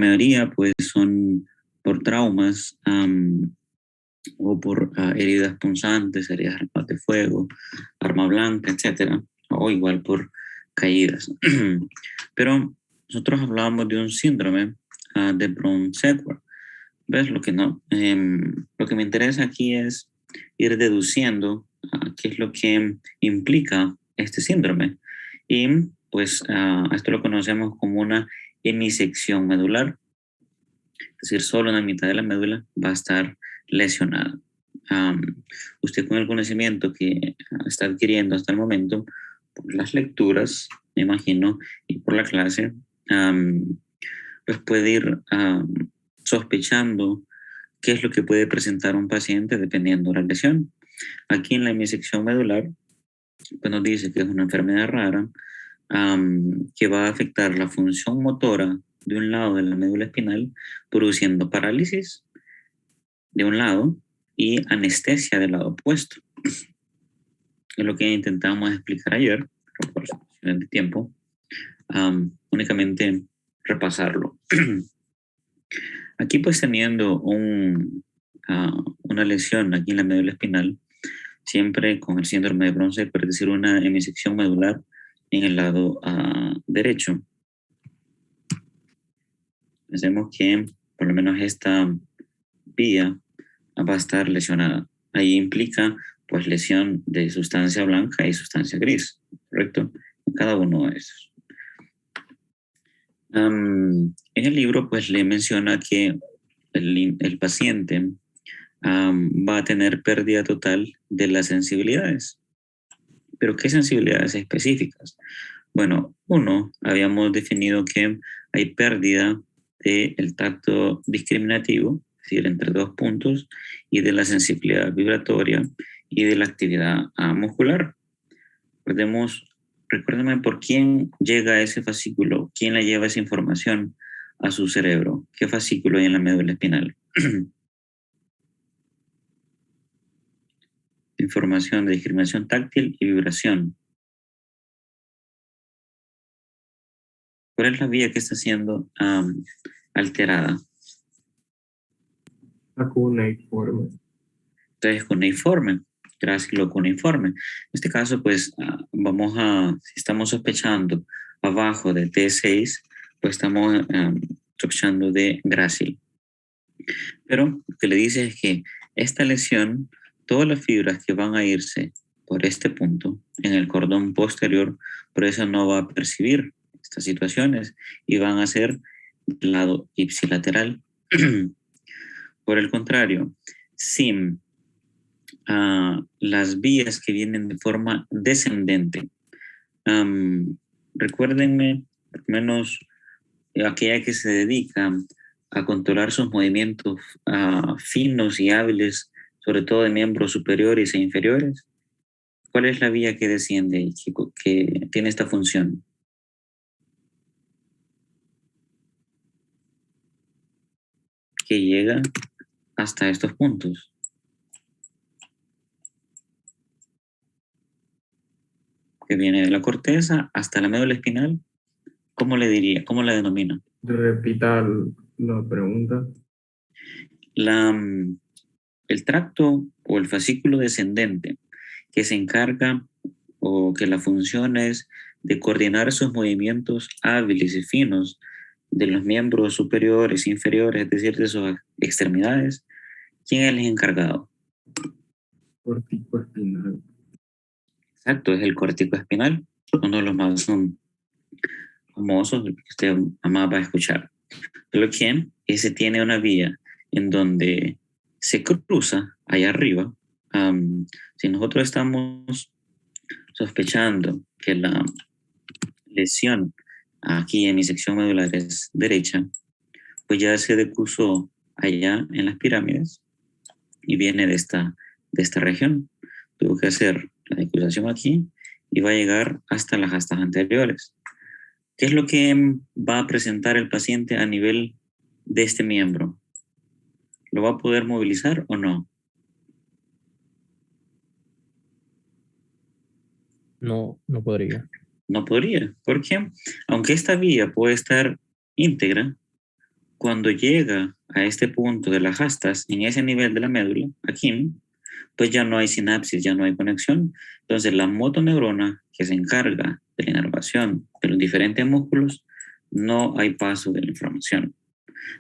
mayoría pues son por traumas o por heridas punzantes, heridas de armas de fuego, arma blanca, etcétera, o igual por caídas. Pero nosotros hablábamos de un síndrome de Brown-Séquard. ¿Ves? Lo que me interesa aquí es ir deduciendo qué es lo que implica este síndrome. Y pues esto lo conocemos como una hemisección medular, es decir, solo una mitad de la médula va a estar lesionada. Usted con el conocimiento que está adquiriendo hasta el momento, por las lecturas, me imagino, y por la clase, pues puede ir sospechando qué es lo que puede presentar un paciente dependiendo de la lesión. Aquí en la hemisección medular, pues nos dice que es una enfermedad rara que va a afectar la función motora de un lado de la médula espinal, produciendo parálisis de un lado y anestesia del lado opuesto. Es lo que intentamos explicar ayer, pero por cuestiones de tiempo, únicamente repasarlo. Aquí pues teniendo una lesión aquí en la médula espinal, siempre con el síndrome de Brown-Séquard, es decir, una hemisección medular en el lado derecho. Pensemos que por lo menos esta vía va a estar lesionada. Ahí implica pues lesión de sustancia blanca y sustancia gris, ¿correcto? En cada uno de esos. En el libro pues le menciona que el paciente va a tener pérdida total de las sensibilidades. ¿Pero qué sensibilidades específicas? Bueno, habíamos definido que hay pérdida del tacto discriminativo, es decir, entre dos puntos, y de la sensibilidad vibratoria y de la actividad muscular. Recuérdame por quién llega ese fascículo, quién le lleva esa información a su cerebro, qué fascículo hay en la médula espinal. Información de discriminación táctil y vibración. ¿Cuál es la vía que está siendo alterada? La cuneiforme. Entonces, cuneiforme, grácilo cuneiforme. En este caso, pues, si estamos sospechando abajo de T6, pues estamos sospechando de grácil. Pero lo que le dice es que esta lesión, todas las fibras que van a irse por este punto en el cordón posterior, por eso no va a percibir estas situaciones y van a ser del lado ipsilateral. Por el contrario, si las vías que vienen de forma descendente, recuérdenme, al menos aquella que se dedica a controlar sus movimientos finos y hábiles, sobre todo de miembros superiores e inferiores. ¿Cuál es la vía que desciende y que tiene esta función? Que llega hasta estos puntos. Que viene de la corteza hasta la médula espinal. ¿Cómo le diría? ¿Cómo la denomina? Repita la pregunta. El tracto o el fascículo descendente que se encarga o que la función es de coordinar sus movimientos hábiles y finos de los miembros superiores e inferiores, es decir, de sus extremidades, ¿quién es el encargado? Córtico espinal. Exacto, es el córtico espinal, uno de los más famosos que usted más va a escuchar. Pero ¿quién? Ese tiene una vía en donde se cruza allá arriba. Si nosotros estamos sospechando que la lesión aquí en mi sección medular es derecha, pues ya se decusó allá en las pirámides y viene de esta región. Tuvo que hacer la decusación aquí y va a llegar hasta las astas anteriores. ¿Qué es lo que va a presentar el paciente a nivel de este miembro? ¿Lo va a poder movilizar o no? No, no podría. No podría. ¿Por qué? Aunque esta vía puede estar íntegra, cuando llega a este punto de las astas, en ese nivel de la médula, aquí, pues ya no hay sinapsis, ya no hay conexión. Entonces la motoneurona que se encarga de la inervación de los diferentes músculos, no hay paso de la información.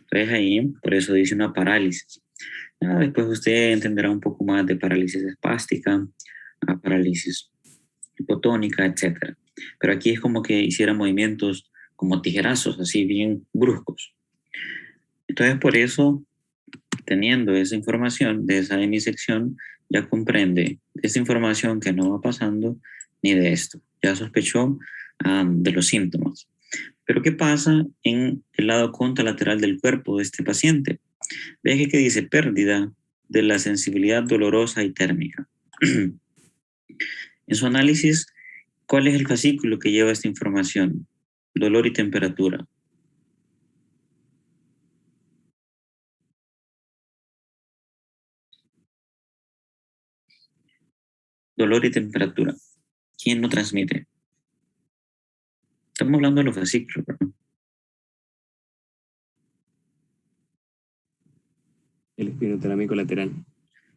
Entonces ahí, por eso dice una parálisis. Ya después usted entenderá un poco más de parálisis espástica, a parálisis hipotónica, etc. Pero aquí es como que hiciera movimientos como tijerazos, así bien bruscos. Entonces por eso, teniendo esa información de esa hemisección, ya comprende esta información que no va pasando ni de esto. Ya sospechó de los síntomas. Pero ¿qué pasa en el lado contralateral del cuerpo de este paciente? Veje que dice pérdida de la sensibilidad dolorosa y térmica. En su análisis, ¿cuál es el fascículo que lleva esta información? Dolor y temperatura. Dolor y temperatura. ¿Quién lo transmite? Estamos hablando de los fascículos, ¿verdad? El espinotalámico lateral.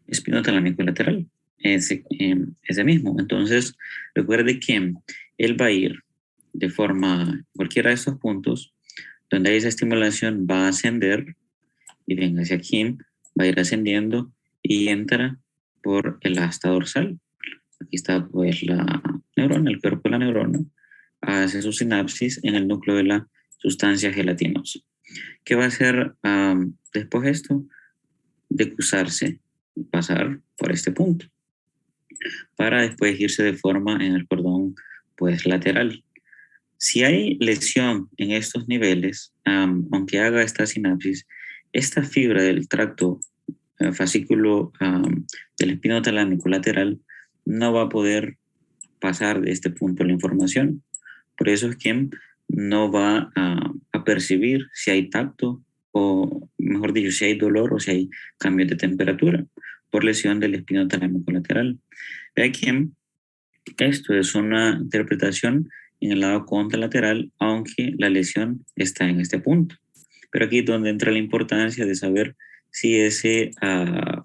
Espinotalámico lateral. Ese mismo. Entonces, recuerde que él va a ir de forma, cualquiera de estos puntos, donde esa estimulación va a ascender y venga hacia aquí, va a ir ascendiendo y entra por el asta dorsal. Aquí está pues la neurona, el cuerpo de la neurona, hace su sinapsis en el núcleo de la sustancia gelatinosa. ¿Qué va a hacer después de esto? Decusarse y pasar por este punto para después irse de forma en el cordón pues lateral. Si hay lesión en estos niveles, aunque haga esta sinapsis, esta fibra del tracto fascículo del espinotalámico lateral no va a poder pasar de este punto la información. Por eso es que no va a percibir si hay tacto o, mejor dicho, si hay dolor o si hay cambios de temperatura por lesión del espinotalámico lateral. Vea que esto es una interpretación en el lado contralateral, aunque la lesión está en este punto. Pero aquí es donde entra la importancia de saber si ese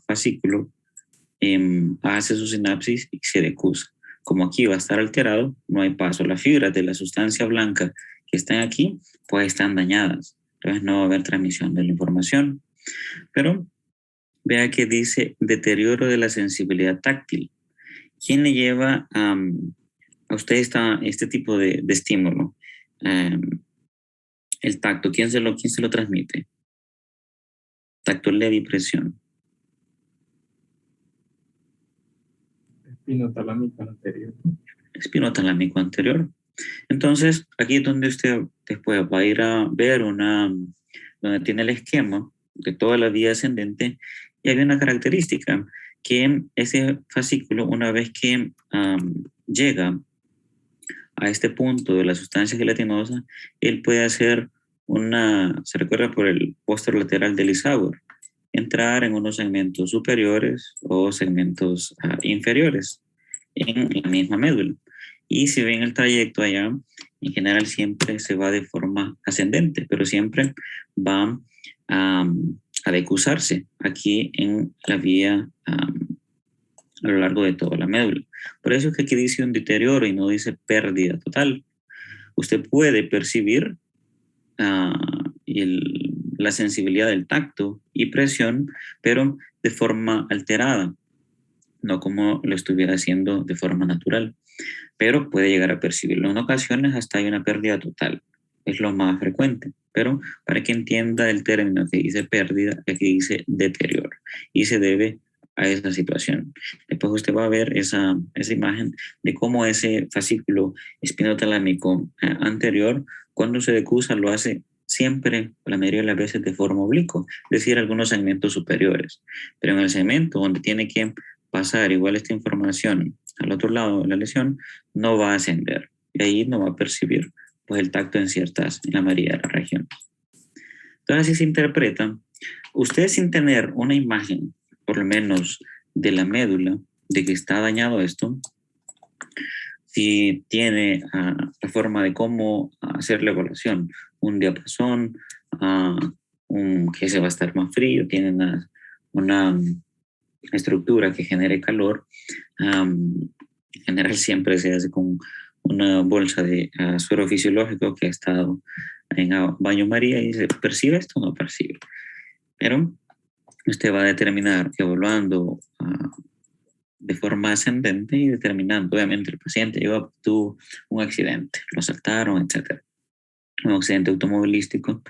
fascículo hace su sinapsis y se decusa. Como aquí va a estar alterado, no hay paso. Las fibras de la sustancia blanca que están aquí, pues están dañadas. Entonces no va a haber transmisión de la información. Pero vea que dice deterioro de la sensibilidad táctil. ¿Quién le lleva a usted este tipo de estímulo? El tacto, ¿quién se lo transmite? Tacto leve y presión. Espinotalámico anterior. Espinotalámico anterior. Entonces, aquí es donde usted después va a ir a ver donde tiene el esquema de toda la vía ascendente, y hay una característica que ese fascículo, una vez que llega a este punto de la sustancia gelatinosa, él puede hacer se recuerda por el póster lateral del Isauer, entrar en unos segmentos superiores o segmentos inferiores en la misma médula. Y si ven el trayecto allá, en general siempre se va de forma ascendente, pero siempre va a decusarse aquí en la vía a lo largo de toda la médula. Por eso es que aquí dice un deterioro y no dice pérdida total. Usted puede percibir la sensibilidad del tacto y presión, pero de forma alterada, no como lo estuviera haciendo de forma natural, pero puede llegar a percibirlo. En ocasiones hasta hay una pérdida total, es lo más frecuente, pero para que entienda el término que dice pérdida, aquí dice deterioro, y se debe a esa situación. Después usted va a ver esa imagen de cómo ese fascículo espinotalámico anterior, cuando se decusa, lo hace siempre, la mayoría de las veces, de forma oblicua, es decir, algunos segmentos superiores. Pero en el segmento donde tiene que pasar igual esta información al otro lado de la lesión, no va a ascender. Y ahí no va a percibir pues, el tacto en la mayoría de las regiones. Entonces así se interpreta. Usted, sin tener una imagen, por lo menos de la médula, de que está dañado esto, si tiene la forma de cómo hacer la evaluación, un diapasón, que se va a estar más frío, tiene una estructura que genere calor. En general siempre se hace con una bolsa de suero fisiológico que ha estado en baño María y se percibe esto o no percibe. Pero usted va a determinar, evaluando de forma ascendente y determinando, obviamente el paciente tuvo un accidente, lo asaltaron, etc. Un accidente automovilístico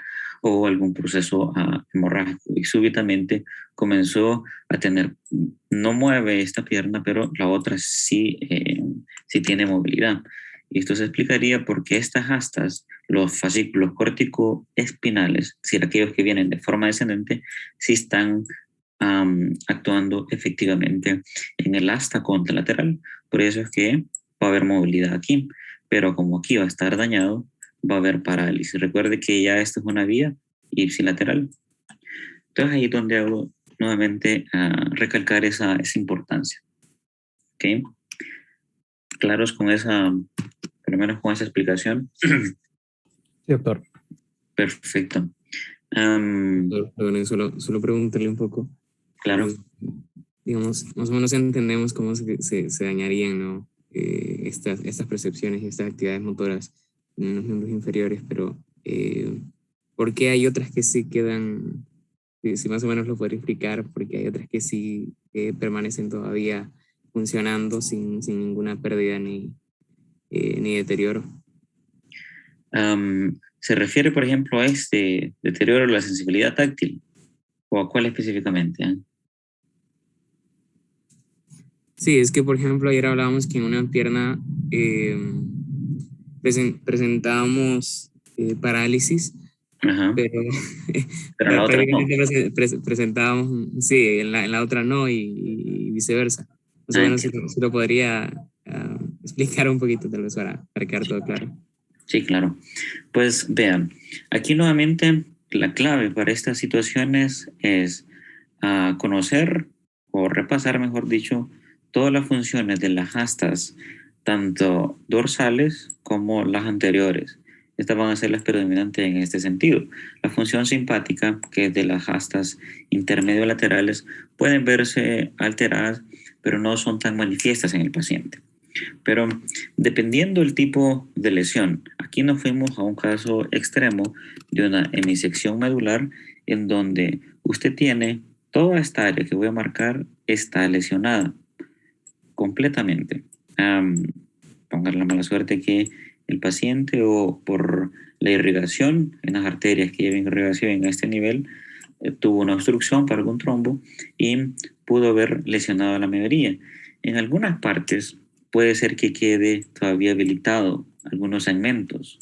o algún proceso hemorrágico y súbitamente comenzó a tener, no mueve esta pierna, pero la otra sí, sí tiene movilidad. Y esto se explicaría por qué estas astas, los fascículos corticoespinales, es decir, aquellos que vienen de forma descendente, sí están actuando efectivamente en el asta contralateral. Por eso es que va a haber movilidad aquí, pero como aquí va a estar dañado, va a haber parálisis. Recuerde que ya esto es una vía ipsilateral. Entonces ahí es donde hago nuevamente recalcar esa importancia. ¿Okay? ¿Claros con esa, por lo menos con esa explicación? Sí, doctor. Perfecto. Solo preguntarle un poco. Claro. Digamos, más o menos entendemos cómo se dañarían, ¿no? Estas percepciones y estas actividades motoras en los miembros inferiores, pero ¿por qué hay otras que sí quedan, si más o menos lo podría explicar, porque hay otras que sí permanecen todavía funcionando sin ninguna pérdida ni deterioro? ¿Se refiere, por ejemplo, a este deterioro de la sensibilidad táctil? ¿O a cuál específicamente? Sí, es que, por ejemplo, ayer hablábamos que en una pierna presentábamos parálisis, Ajá. pero Pero en la otra no. prácticamente presentábamos, sí, en la otra no, y viceversa. Más o menos si lo podría explicar un poquito, tal vez, para quedar todo claro. Sí, claro. Pues vean, aquí nuevamente la clave para estas situaciones es conocer o repasar, mejor dicho, todas las funciones de las astas, tanto dorsales como las anteriores. Estas van a ser las predominantes en este sentido. La función simpática, que es de las astas intermedio-laterales, pueden verse alteradas, pero no son tan manifiestas en el paciente. Pero dependiendo del tipo de lesión, aquí nos fuimos a un caso extremo de una hemisección medular en donde usted tiene toda esta área que voy a marcar está lesionada completamente. Pongan la mala suerte que el paciente o por la irrigación en las arterias que llevan irrigación en este nivel tuvo una obstrucción para algún trombo y pudo haber lesionado la mayoría. En algunas partes puede ser que quede todavía habilitado algunos segmentos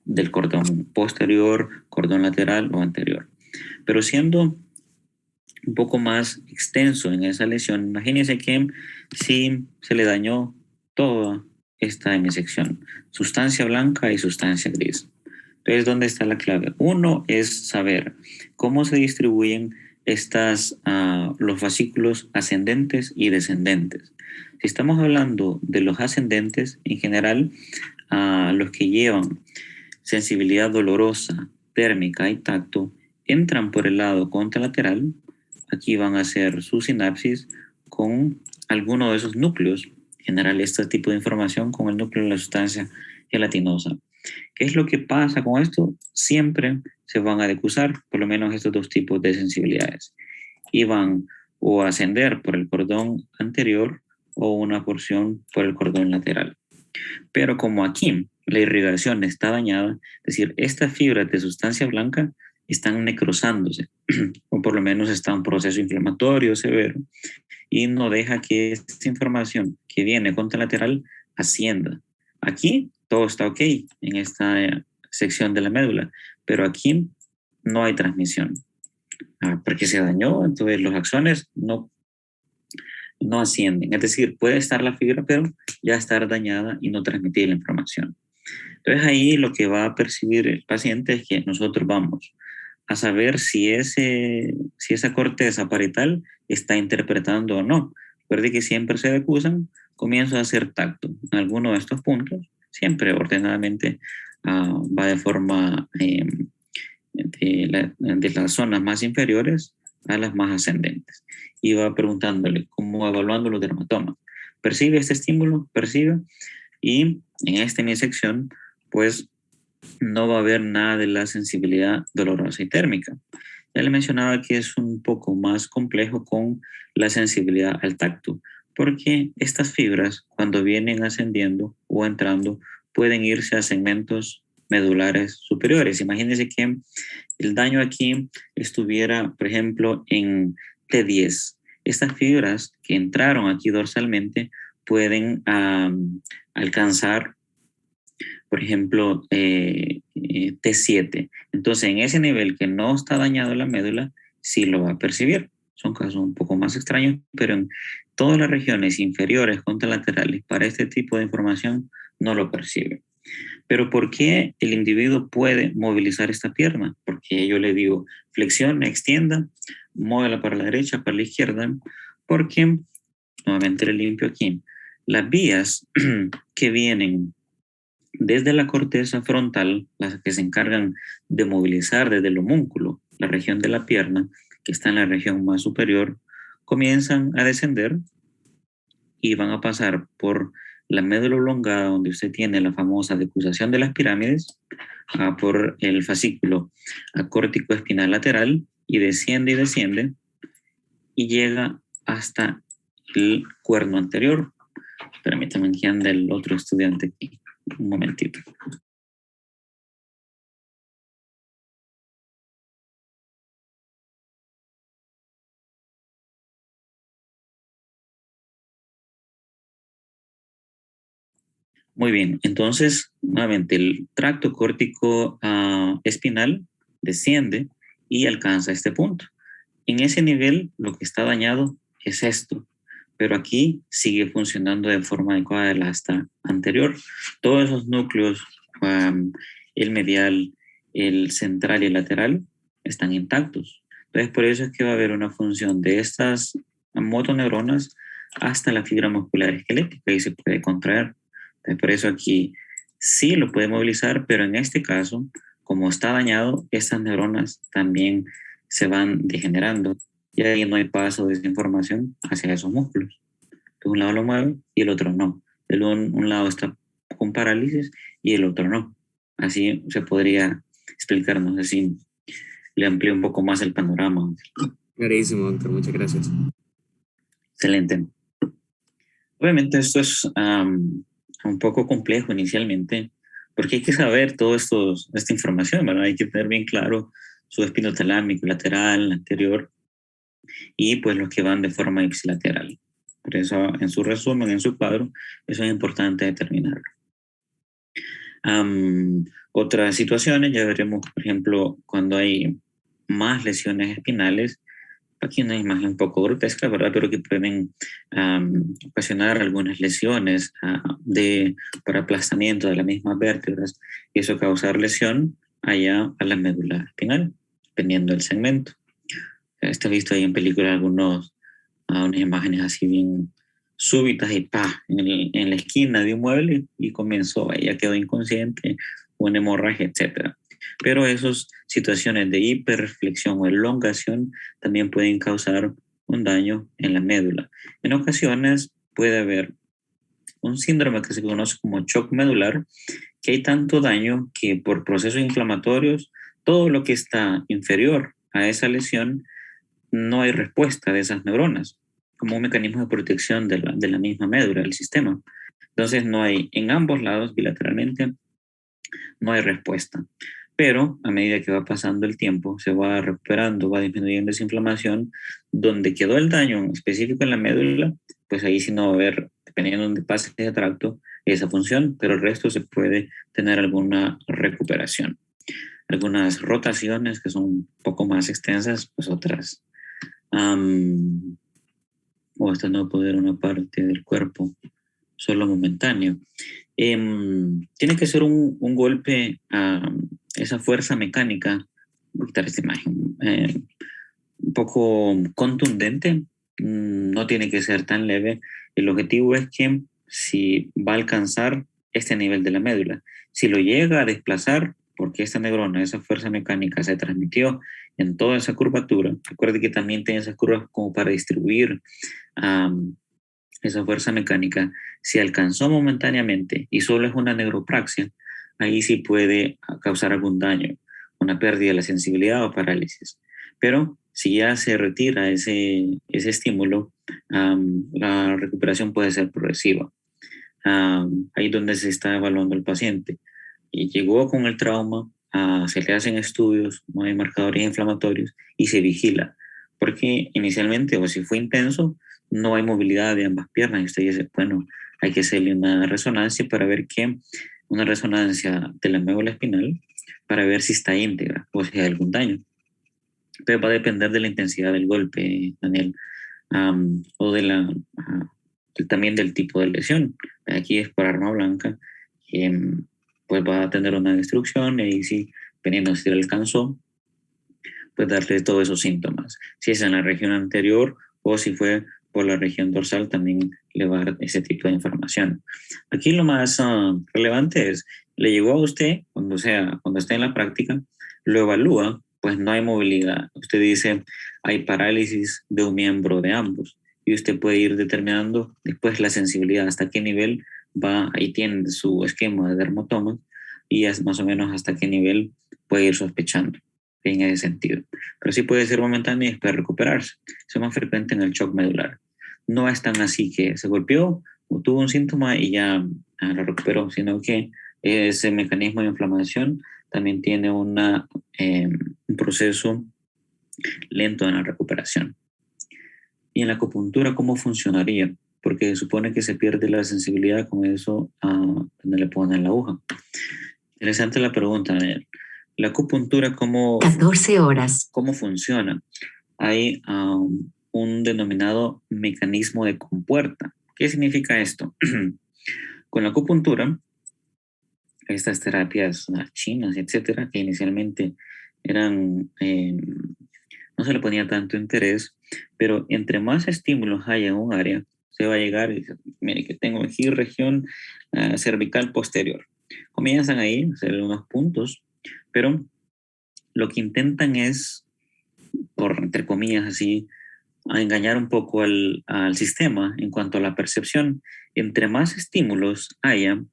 del cordón posterior, cordón lateral o anterior. Pero siendo un poco más extenso en esa lesión, imagínense que si se le dañó toda esta hemisección, sustancia blanca y sustancia gris. Entonces, ¿dónde está la clave? Uno es saber cómo se distribuyen los fascículos ascendentes y descendentes. Si estamos hablando de los ascendentes, en general, los que llevan sensibilidad dolorosa, térmica y tacto, entran por el lado contralateral. Aquí van a hacer su sinapsis con alguno de esos núcleos. En general, este tipo de información con el núcleo de la sustancia gelatinosa. ¿Qué es lo que pasa con esto? Siempre se van a decusar por lo menos estos dos tipos de sensibilidades. Y van o a ascender por el cordón anterior o una porción por el cordón lateral. Pero como aquí la irrigación está dañada, es decir, estas fibras de sustancia blanca están necrosándose o por lo menos está en proceso inflamatorio severo y no deja que esta información que viene contralateral ascienda. Aquí todo está ok en esta sección de la médula, pero aquí no hay transmisión. Porque se dañó, entonces los axones no ascienden. Es decir, puede estar la fibra, pero ya estar dañada y no transmitir la información. Entonces ahí lo que va a percibir el paciente es que nosotros vamos a saber si esa corteza parietal está interpretando o no. Recuerde que siempre se decusan, comienzo a hacer tacto en alguno de estos puntos, siempre ordenadamente va de forma de las zonas más inferiores a las más ascendentes. Y va preguntándole, como evaluando los dermatomas. ¿Percibe este estímulo? ¿Percibe? Y en esta sección, pues no va a haber nada de la sensibilidad dolorosa y térmica. Ya le mencionaba que es un poco más complejo con la sensibilidad al tacto, porque estas fibras, cuando vienen ascendiendo o entrando, pueden irse a segmentos medulares superiores. Imagínense que el daño aquí estuviera, por ejemplo, en T10. Estas fibras que entraron aquí dorsalmente pueden alcanzar, por ejemplo, T7. Entonces, en ese nivel que no está dañado la médula, sí lo va a percibir. Son casos un poco más extraños, pero en todas las regiones inferiores contralaterales para este tipo de información no lo percibe. Pero ¿por qué el individuo puede movilizar esta pierna? Porque yo le digo, flexiona, extienda, muévela para la derecha, para la izquierda, porque, nuevamente le limpio aquí, las vías que vienen desde la corteza frontal, las que se encargan de movilizar desde el homúnculo, la región de la pierna, que está en la región más superior, comienzan a descender y van a pasar por la médula oblongada, donde usted tiene la famosa decusación de las pirámides, por el fascículo acórtico espinal lateral, y desciende, y llega hasta el cuerno anterior. Permítanme que ande el otro estudiante aquí. Un momentito. Muy bien, entonces, nuevamente, el tracto córtico espinal desciende y alcanza este punto. En ese nivel, lo que está dañado es esto, pero aquí sigue funcionando de forma adecuada de la asta anterior. Todos esos núcleos, el medial, el central y el lateral, están intactos. Entonces, por eso es que va a haber una función de estas motoneuronas hasta la fibra muscular esquelética y se puede contraer. Entonces, por eso aquí sí lo puede movilizar, pero en este caso, como está dañado, estas neuronas también se van degenerando y ahí no hay paso de esa información hacia esos músculos. Entonces, un lado lo mueve y el otro no. Un lado está con parálisis y el otro no. Así se podría explicar, no sé si le amplío un poco más el panorama. Clarísimo, doctor, muchas gracias. Excelente. Obviamente esto es un poco complejo inicialmente, porque hay que saber toda esta información, ¿verdad? Hay que tener bien claro su espinotalámico, lateral, anterior, y pues los que van de forma ipsilateral. Por eso, en su resumen, en su cuadro, eso es importante determinarlo. Otras situaciones, ya veremos, por ejemplo, cuando hay más lesiones espinales. Aquí una imagen un poco grotesca, ¿verdad? Pero que pueden ocasionar algunas lesiones por aplastamiento de las mismas vértebras y eso causar lesión allá a la médula espinal, dependiendo del segmento. Esto he visto ahí en películas unas imágenes así bien súbitas y ¡pah! En la esquina de un mueble y comenzó, ella quedó inconsciente, una hemorragia, etc. Pero esas situaciones de hiperflexión o elongación también pueden causar un daño en la médula. En ocasiones puede haber un síndrome que se conoce como shock medular, que hay tanto daño que por procesos inflamatorios, todo lo que está inferior a esa lesión, no hay respuesta de esas neuronas, como un mecanismo de protección de la misma médula, del sistema. Entonces no hay, en ambos lados, bilateralmente, no hay respuesta. Pero a medida que va pasando el tiempo, se va recuperando, va disminuyendo esa inflamación, donde quedó el daño específico en la médula, pues ahí sí no va a haber, dependiendo de dónde pase ese tracto, esa función, pero el resto se puede tener alguna recuperación. Algunas rotaciones que son un poco más extensas, pues otras o hasta no poder una parte del cuerpo solo momentáneo. Tiene que ser un golpe a esa fuerza mecánica, voy a quitar esta imagen, un poco contundente, no tiene que ser tan leve. El objetivo es que si va a alcanzar este nivel de la médula, si lo llega a desplazar, porque esta neurona, esa fuerza mecánica se transmitió en toda esa curvatura. Recuerde que también tiene esas curvas como para distribuir esa fuerza mecánica. Si alcanzó momentáneamente y solo es una neuropraxia, ahí sí puede causar algún daño, una pérdida de la sensibilidad o parálisis. Pero si ya se retira ese estímulo, la recuperación puede ser progresiva. Ahí donde se está evaluando el paciente. Y llegó con el trauma, se le hacen estudios, no hay marcadores inflamatorios y se vigila. Porque inicialmente, o si fue intenso, no hay movilidad de ambas piernas. Y usted dice, bueno, hay que hacerle una resonancia para ver una resonancia de la médula espinal para ver si está íntegra o si hay algún daño. Pero va a depender de la intensidad del golpe, Daniel, o también del tipo de lesión. Aquí es por arma blanca, pues va a tener una destrucción y si, dependiendo si le alcanzó, pues darle todos esos síntomas. Si es en la región anterior o si fue por la región dorsal, también le va a dar ese tipo de información. Aquí lo más relevante es, le llegó a usted, cuando esté en la práctica, lo evalúa, pues no hay movilidad. Usted dice, hay parálisis de un miembro de ambos. Y usted puede ir determinando después la sensibilidad, hasta qué nivel va, ahí tiene su esquema de dermatoma, y es más o menos hasta qué nivel puede ir sospechando en ese sentido. Pero sí puede ser momentáneo y después recuperarse. Eso es más frecuente en el shock medular. No es tan así que se golpeó o tuvo un síntoma y ya lo recuperó, sino que ese mecanismo de inflamación también tiene un proceso lento en la recuperación. Y en la acupuntura, ¿cómo funcionaría? Porque se supone que se pierde la sensibilidad con eso donde le ponen la aguja. Interesante la pregunta, Daniel. La acupuntura, ¿cómo 14 horas. ¿Cómo funciona? Hay un denominado mecanismo de compuerta. ¿Qué significa esto? Con la acupuntura, estas terapias chinas, etcétera, que inicialmente eran, no se le ponía tanto interés, pero entre más estímulos haya en un área, se va a llegar y dice, mire que tengo aquí región cervical posterior. Comienzan ahí a hacer unos puntos, pero lo que intentan es, por entre comillas así, a engañar un poco al sistema en cuanto a la percepción. Entre más estímulos haya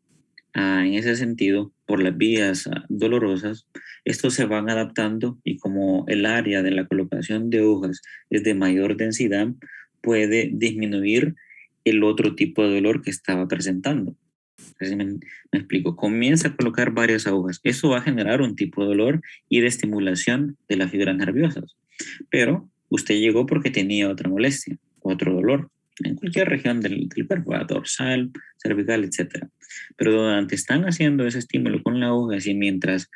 en ese sentido, por las vías dolorosas, estos se van adaptando y como el área de la colocación de agujas es de mayor densidad, puede disminuir el otro tipo de dolor que estaba presentando. Así me explico. Comienza a colocar varias agujas. Eso va a generar un tipo de dolor y de estimulación de las fibras nerviosas. Pero usted llegó porque tenía otra molestia, otro dolor, en cualquier región del cuerpo, dorsal, cervical, etc. Pero durante están haciendo ese estímulo con la aguja y mientras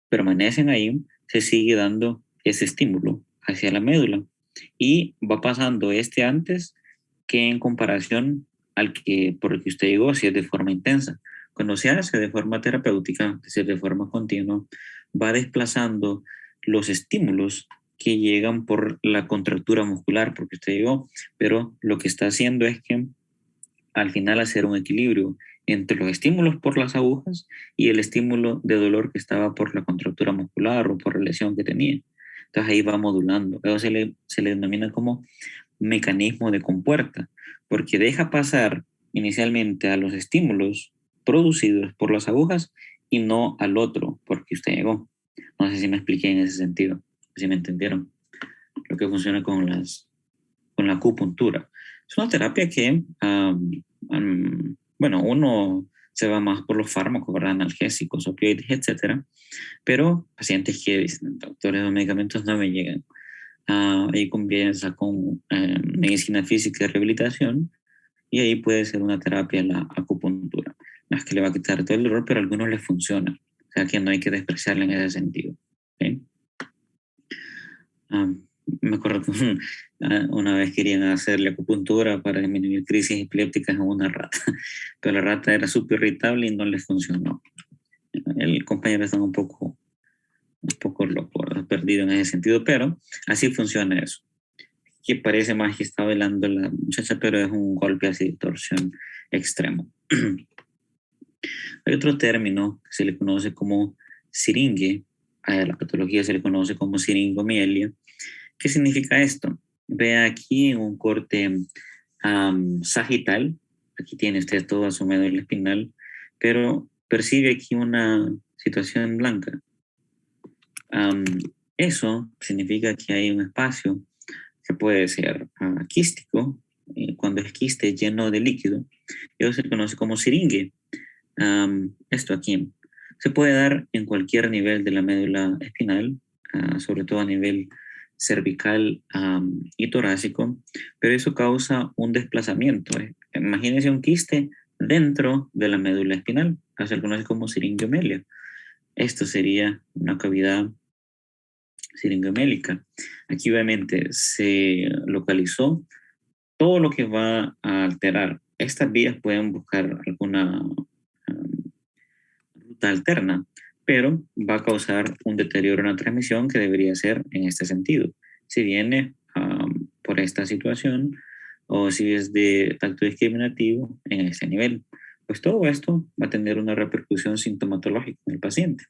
permanecen ahí, se sigue dando ese estímulo hacia la médula. Y va pasando antes que en comparación por el que usted llegó, si es de forma intensa. Cuando se hace de forma terapéutica, es decir, de forma continua, va desplazando los estímulos que llegan por la contractura muscular, porque usted llegó, pero lo que está haciendo es que al final hacer un equilibrio entre los estímulos por las agujas y el estímulo de dolor que estaba por la contractura muscular o por la lesión que tenía. Entonces ahí va modulando. Eso se le denomina como mecanismo de compuerta, porque deja pasar inicialmente a los estímulos producidos por las agujas y no al otro, porque usted llegó. No sé si me expliqué en ese sentido, si me entendieron lo que funciona con la acupuntura. Es una terapia que, bueno, uno se va más por los fármacos, ¿verdad? Analgésicos, opioides, etcétera, pero pacientes que dicen, doctores, los medicamentos no me llegan. Ahí comienza con medicina física y rehabilitación, y ahí puede ser una terapia la acupuntura. No es que le va a quitar todo el dolor, pero a algunos les funciona. O sea que no hay que despreciarla en ese sentido. ¿Okay? Me acuerdo que una vez querían hacerle acupuntura para disminuir crisis epilépticas en una rata, pero la rata era súper irritable y no les funcionó. El compañero estaba un poco loco, perdido en ese sentido, pero así funciona eso. Que parece más que está bailando la muchacha, pero es un golpe así de torsión extremo. Hay otro término que se le conoce como siringe. A la patología se le conoce como siringomielea. ¿Qué significa esto? Vea aquí en un corte sagital, aquí tiene usted toda su médula espinal, pero percibe aquí una situación blanca. Eso significa que hay un espacio que puede ser quístico, cuando es quiste lleno de líquido, eso se conoce como siringe. Esto aquí se puede dar en cualquier nivel de la médula espinal, sobre todo a nivel cervical y torácico, pero eso causa un desplazamiento. Imagínense un quiste dentro de la médula espinal, se le conoce como siringiomelia. Esto sería una cavidad siringomélica. Aquí obviamente se localizó todo lo que va a alterar. Estas vías pueden buscar alguna ruta alterna, pero va a causar un deterioro en la transmisión que debería ser en este sentido. Si viene por esta situación o si es de acto discriminativo en este nivel, pues todo esto va a tener una repercusión sintomatológica en el paciente.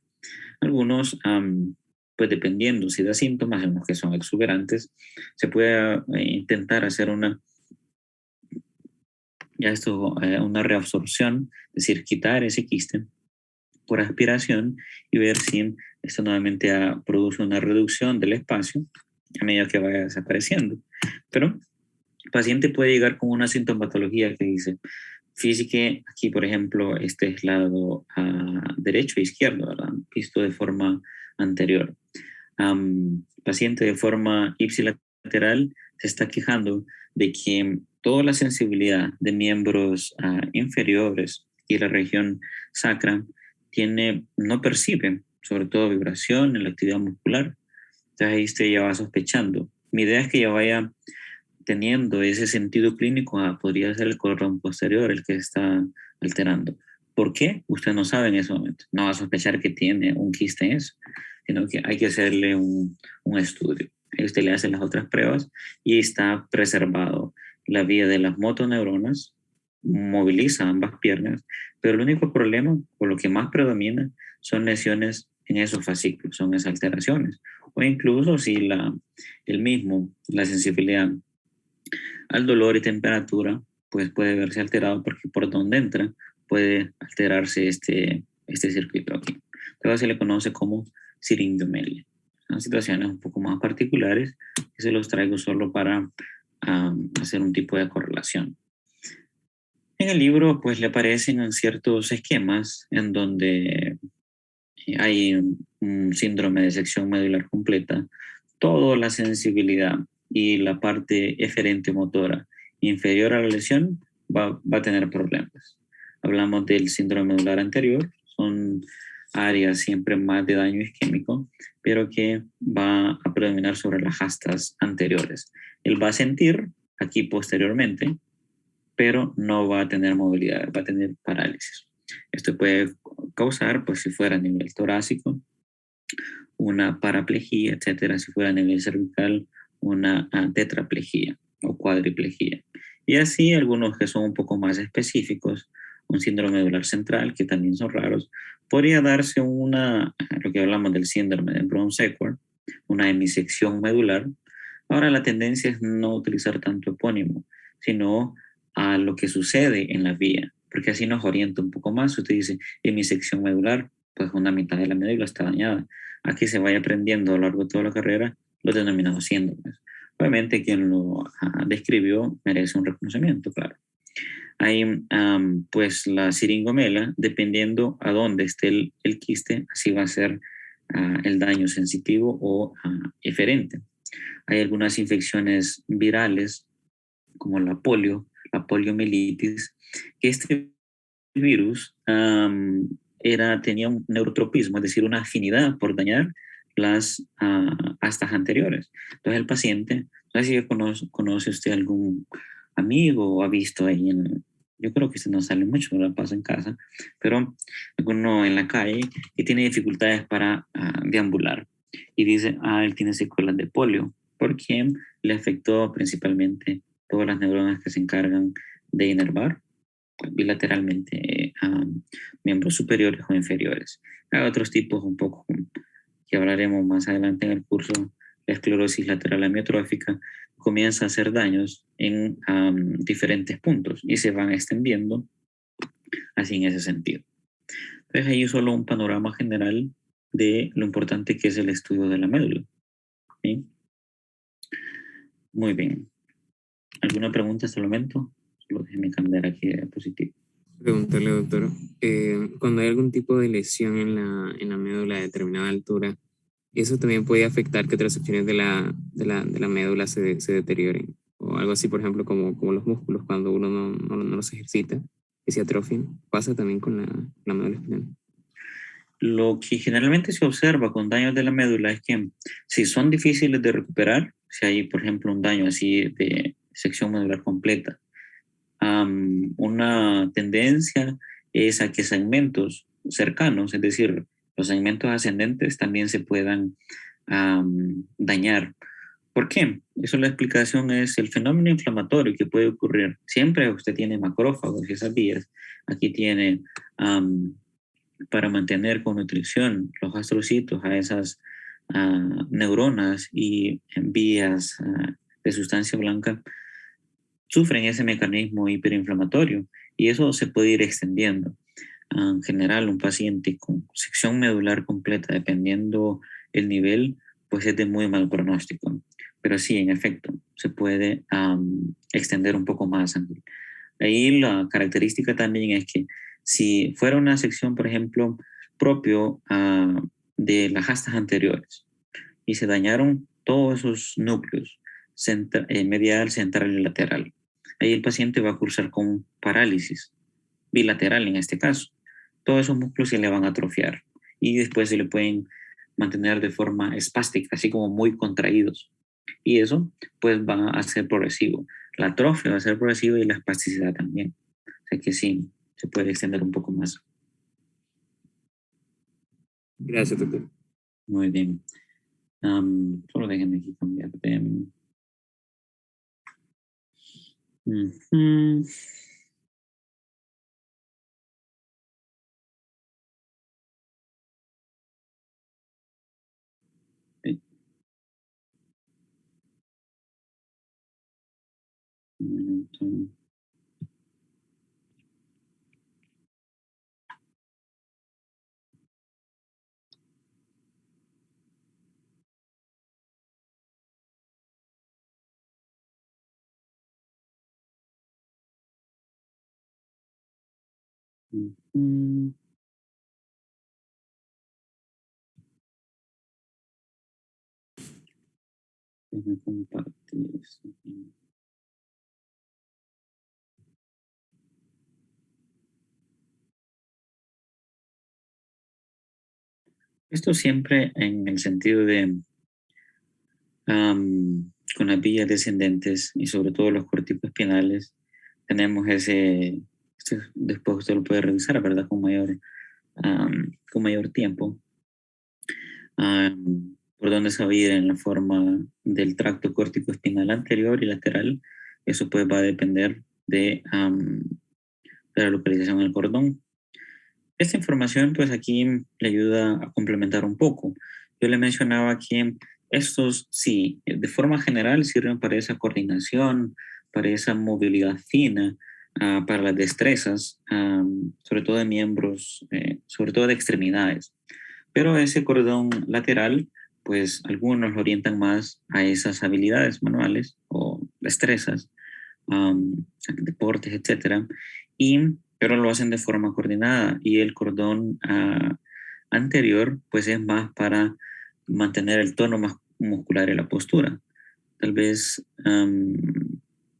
Algunos, pues dependiendo si da síntomas, en los que son exuberantes, se puede intentar hacer una reabsorción, es decir, quitar ese quiste por aspiración y ver si esto nuevamente produce una reducción del espacio a medida que vaya desapareciendo. Pero el paciente puede llegar con una sintomatología que dice, fíjese que aquí, por ejemplo, este es lado derecho e izquierdo, ¿verdad? Visto de forma anterior. Paciente de forma ipsilateral se está quejando de que toda la sensibilidad de miembros inferiores y la región sacra no percibe, sobre todo vibración en la actividad muscular. Entonces ahí usted ya va sospechando. Mi idea es que ya vaya teniendo ese sentido clínico, podría ser el cordón posterior el que está alterando. ¿Por qué? Usted no sabe en ese momento. No va a sospechar que tiene un quiste en eso, sino que hay que hacerle un estudio. Ahí usted le hace las otras pruebas y está preservado la vía de las motoneuronas, moviliza ambas piernas, pero el único problema, o lo que más predomina, son lesiones en esos fascículos, son esas alteraciones. O incluso si la sensibilidad al dolor y temperatura, pues puede verse alterado porque por donde entra puede alterarse este circuito aquí. Entonces se le conoce como siringiomelia. Son situaciones un poco más particulares que se los traigo solo para hacer un tipo de correlación. En el libro pues le aparecen ciertos esquemas en donde hay un síndrome de sección medular completa, toda la sensibilidad y la parte eferente motora inferior a la lesión va a tener problemas. Hablamos del síndrome medular anterior, son áreas siempre más de daño isquémico, pero que va a predominar sobre las astas anteriores. Él va a sentir aquí posteriormente, pero no va a tener movilidad, va a tener parálisis. Esto puede causar, pues si fuera a nivel torácico, una paraplegia, etcétera, si fuera a nivel cervical, una tetraplegia o cuadriplegia. Y así algunos que son un poco más específicos, un síndrome medular central, que también son raros, podría darse lo que hablamos del síndrome de Brown-Sequard, una hemisección medular. Ahora la tendencia es no utilizar tanto epónimo, sino a lo que sucede en la vía, porque así nos orienta un poco más. Usted dice hemisección medular, pues una mitad de la médula está dañada. Aquí se vaya aprendiendo a lo largo de toda la carrera los denominados síndromes. Obviamente quien lo describió merece un reconocimiento, claro. Hay pues la siringomela, dependiendo a dónde esté el quiste, así va a ser el daño sensitivo o eferente. Hay algunas infecciones virales, como la poliomielitis, que este virus tenía un neurotropismo, es decir, una afinidad por dañar las astas anteriores. Entonces el paciente, no sé si conoce usted algún amigo o ha visto ahí yo creo que usted no sale mucho, no lo pasa en casa, pero alguno en la calle que tiene dificultades para deambular y dice, él tiene secuelas de polio, porque le afectó principalmente todas las neuronas que se encargan de inervar bilateralmente a miembros superiores o inferiores. Hay otros tipos un poco que hablaremos más adelante en el curso. La esclerosis lateral amiotrófica comienza a hacer daños en diferentes puntos y se van extendiendo así en ese sentido. Entonces ahí solo un panorama general de lo importante que es el estudio de la médula. ¿Sí? Muy bien. ¿Alguna pregunta hasta el momento? Solo déjeme cambiar aquí de diapositiva. Preguntarle, doctor, cuando hay algún tipo de lesión en la médula de determinada altura, ¿eso también puede afectar que otras secciones de la médula se deterioren? O algo así, por ejemplo, como los músculos cuando uno no los ejercita, que se atrofian. ¿Pasa también con la médula espinal? Lo que generalmente se observa con daños de la médula es que si son difíciles de recuperar, si hay, por ejemplo, un daño así de sección medular completa, una tendencia es a que segmentos cercanos, es decir, los segmentos ascendentes también se puedan dañar. ¿Por qué? Eso la explicación es el fenómeno inflamatorio que puede ocurrir. Siempre usted tiene macrófagos y esas vías. Aquí tiene para mantener con nutrición los astrocitos a esas neuronas y vías de sustancia blanca, sufren ese mecanismo hiperinflamatorio y eso se puede ir extendiendo. En general, un paciente con sección medular completa, dependiendo el nivel, pues es de muy mal pronóstico. Pero sí, en efecto, se puede extender un poco más. Ahí la característica también es que si fuera una sección, por ejemplo, propio de las astas anteriores y se dañaron todos esos núcleos, medial, central y lateral, ahí el paciente va a cursar con parálisis bilateral en este caso. Todos esos músculos se le van a atrofiar y después se le pueden mantener de forma espástica, así como muy contraídos. Y eso pues va a ser progresivo. La atrofia va a ser progresiva y la espasticidad también. O sea que sí, se puede extender un poco más. Gracias, doctor. Muy bien. Solo déjenme aquí cambiar de... Déjenme compartir esto. Esto siempre en el sentido de con las vías descendentes y sobre todo los corticos espinales, tenemos después usted lo puede revisar, ¿verdad? Con mayor tiempo, por donde se va a ir en la forma del tracto córtico espinal anterior y lateral. Eso pues va a depender de la localización del cordón. Esta información pues aquí le ayuda a complementar un poco. Yo le mencionaba que estos sí, de forma general sirven para esa coordinación, para esa movilidad fina, para las destrezas, sobre todo de miembros, sobre todo de extremidades. Pero ese cordón lateral, pues algunos lo orientan más a esas habilidades manuales o destrezas, deportes, etcétera, pero lo hacen de forma coordinada y el cordón anterior pues es más para mantener el tono muscular y la postura. Tal vez,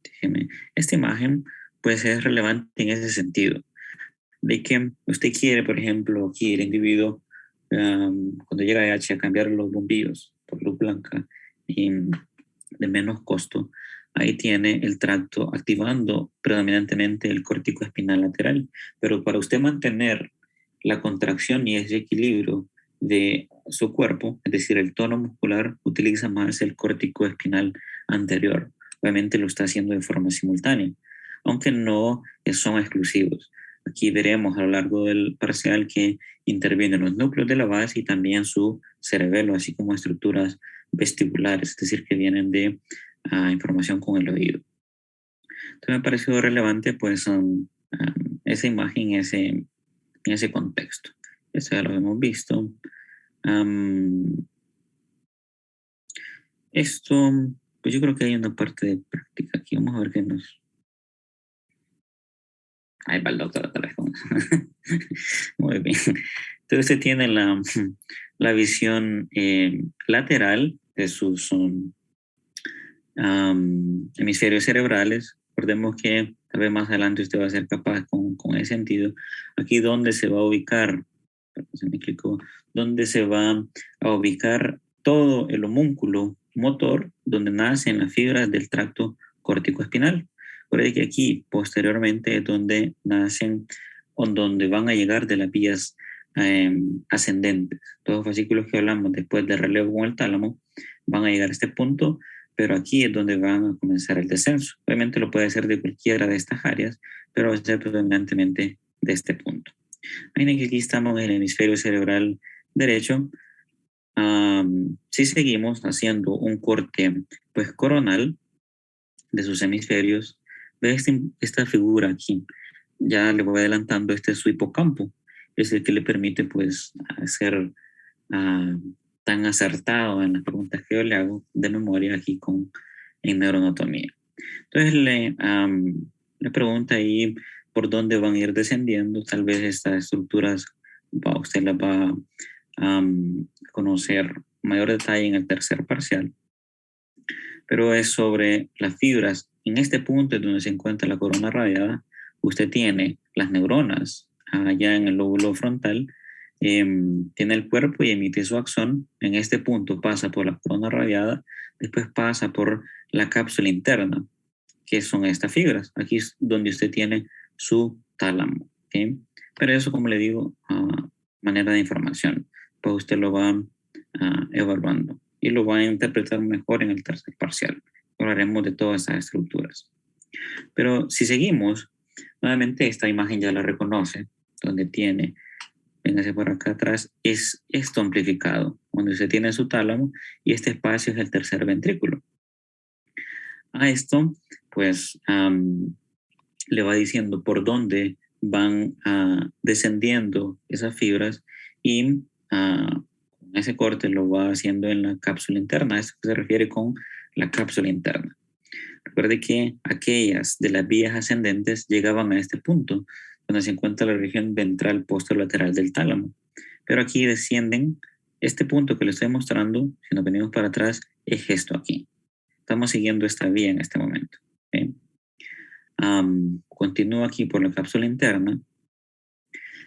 déjeme, esta imagen pues es relevante en ese sentido, de que usted quiere, por ejemplo, aquí el individuo cuando llega a H a cambiar los bombillos por luz blanca y de menos costo, ahí tiene el tracto activando predominantemente el córtico espinal lateral. Pero para usted mantener la contracción y ese equilibrio de su cuerpo, es decir, el tono muscular, utiliza más el córtico espinal anterior. Obviamente lo está haciendo de forma simultánea, aunque no son exclusivos. Aquí veremos a lo largo del parcial que intervienen los núcleos de la base y también su cerebelo, así como estructuras vestibulares, es decir, que vienen de información con el oído. Entonces me ha parecido relevante pues esa imagen en ese contexto. Eso ya lo hemos visto. Esto, pues yo creo que hay una parte de práctica aquí. Vamos a ver qué nos... Ahí va el doctor otra vez con eso. Muy bien. Entonces usted tiene la visión lateral de sus hemisferios cerebrales. Recordemos que tal vez más adelante usted va a ser capaz con ese sentido. Aquí donde se va a ubicar, se me explicó, donde se va a ubicar todo el homúnculo motor, donde nacen las fibras del tracto córtico-espinal. Por ahí que aquí posteriormente es donde nacen o donde van a llegar de las vías ascendentes. Todos los fascículos que hablamos después del relevo con el tálamo van a llegar a este punto, pero aquí es donde van a comenzar el descenso. Obviamente lo puede hacer de cualquiera de estas áreas, pero va a ser predominantemente de este punto. Miren que aquí estamos en el hemisferio cerebral derecho. Si seguimos haciendo un corte pues coronal de sus hemisferios, ve esta figura aquí. Ya le voy adelantando, este es su hipocampo, es el que le permite pues ser tan acertado en las preguntas que yo le hago de memoria aquí en neuroanatomía. Entonces le pregunta ahí por dónde van a ir descendiendo. Tal vez estas estructuras usted las va a conocer mayor detalle en el tercer parcial, pero es sobre las fibras. En este punto es donde se encuentra la corona radiada. Usted tiene las neuronas allá en el lóbulo frontal, tiene el cuerpo y emite su axón. En este punto pasa por la corona radiada, después pasa por la cápsula interna, que son estas fibras. Aquí es donde usted tiene su tálamo. ¿Okay? Pero eso, como le digo, manera de información, pues usted lo va evaluando y lo va a interpretar mejor en el tercer parcial. Hablaremos de todas esas estructuras. Pero si seguimos, nuevamente esta imagen ya la reconoce, donde tiene, véngase por acá atrás, es esto amplificado, donde usted tiene su tálamo y este espacio es el tercer ventrículo. A esto, pues, le va diciendo por dónde van descendiendo esas fibras y ese corte lo va haciendo en la cápsula interna. A esto se refiere con la cápsula interna. Recuerde que aquellas de las vías ascendentes llegaban a este punto, donde se encuentra la región ventral posterolateral del tálamo. Pero aquí descienden, este punto que le estoy mostrando, si nos venimos para atrás, es esto aquí. Estamos siguiendo esta vía en este momento. ¿Okay? Continúa aquí por la cápsula interna,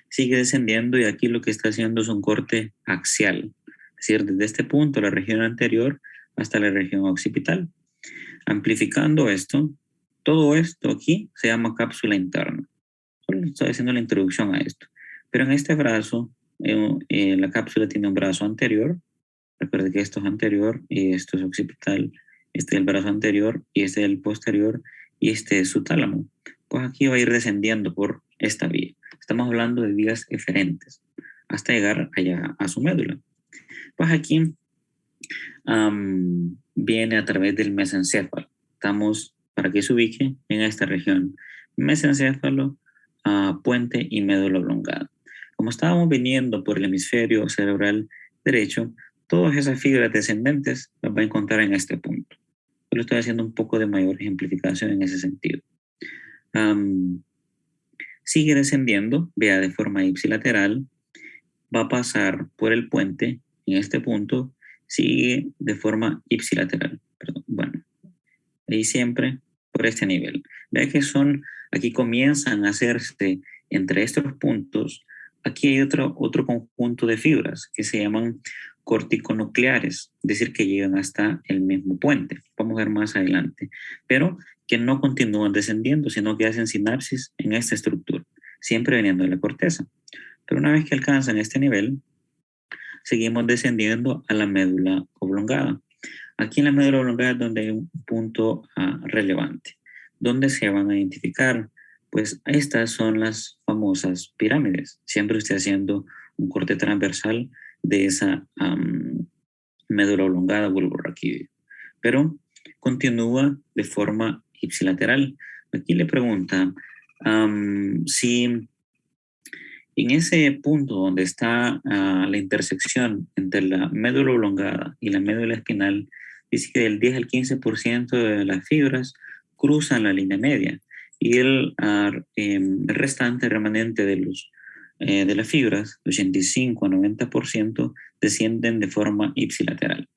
sigue descendiendo y aquí lo que está haciendo es un corte axial, es decir, desde este punto, la región anterior, hasta la región occipital. Amplificando esto, todo esto aquí se llama cápsula interna. Solo estoy haciendo la introducción a esto. Pero en este brazo, la cápsula tiene un brazo anterior. Recuerde que esto es anterior y esto es occipital. Este es el brazo anterior y este es el posterior y este es su tálamo. Pues aquí va a ir descendiendo por esta vía. Estamos hablando de vías eferentes hasta llegar allá a su médula. Pues aquí viene a través del mesencéfalo. Estamos, para que se ubique, en esta región. Mesencéfalo, puente y médula oblongada. Como estábamos viniendo por el hemisferio cerebral derecho, todas esas fibras descendentes las va a encontrar en este punto. Yo estoy haciendo un poco de mayor ejemplificación en ese sentido. Sigue descendiendo, vea, de forma ipsilateral, va a pasar por el puente en este punto, sigue de forma ipsilateral. Perdón, bueno, ahí siempre por este nivel. Vea que aquí comienzan a hacerse entre estos puntos, aquí hay otro conjunto de fibras que se llaman corticonucleares, es decir, que llegan hasta el mismo puente. Vamos a ver más adelante, pero que no continúan descendiendo, sino que hacen sinapsis en esta estructura, siempre viniendo de la corteza. Pero una vez que alcanzan este nivel, seguimos descendiendo a la médula oblongada. Aquí en la médula oblongada es donde hay un punto relevante, donde se van a identificar Pues estas son las famosas pirámides. Siempre usted haciendo un corte transversal de esa médula oblongada bulborraquídeo. Pero continúa de forma ipsilateral. Aquí le pregunta si en ese punto donde está la intersección entre la médula oblongada y la médula espinal, dice que del 10 al 15% de las fibras cruzan la línea media y el restante remanente de las fibras, 85 a 90%, descienden de forma ipsilateral.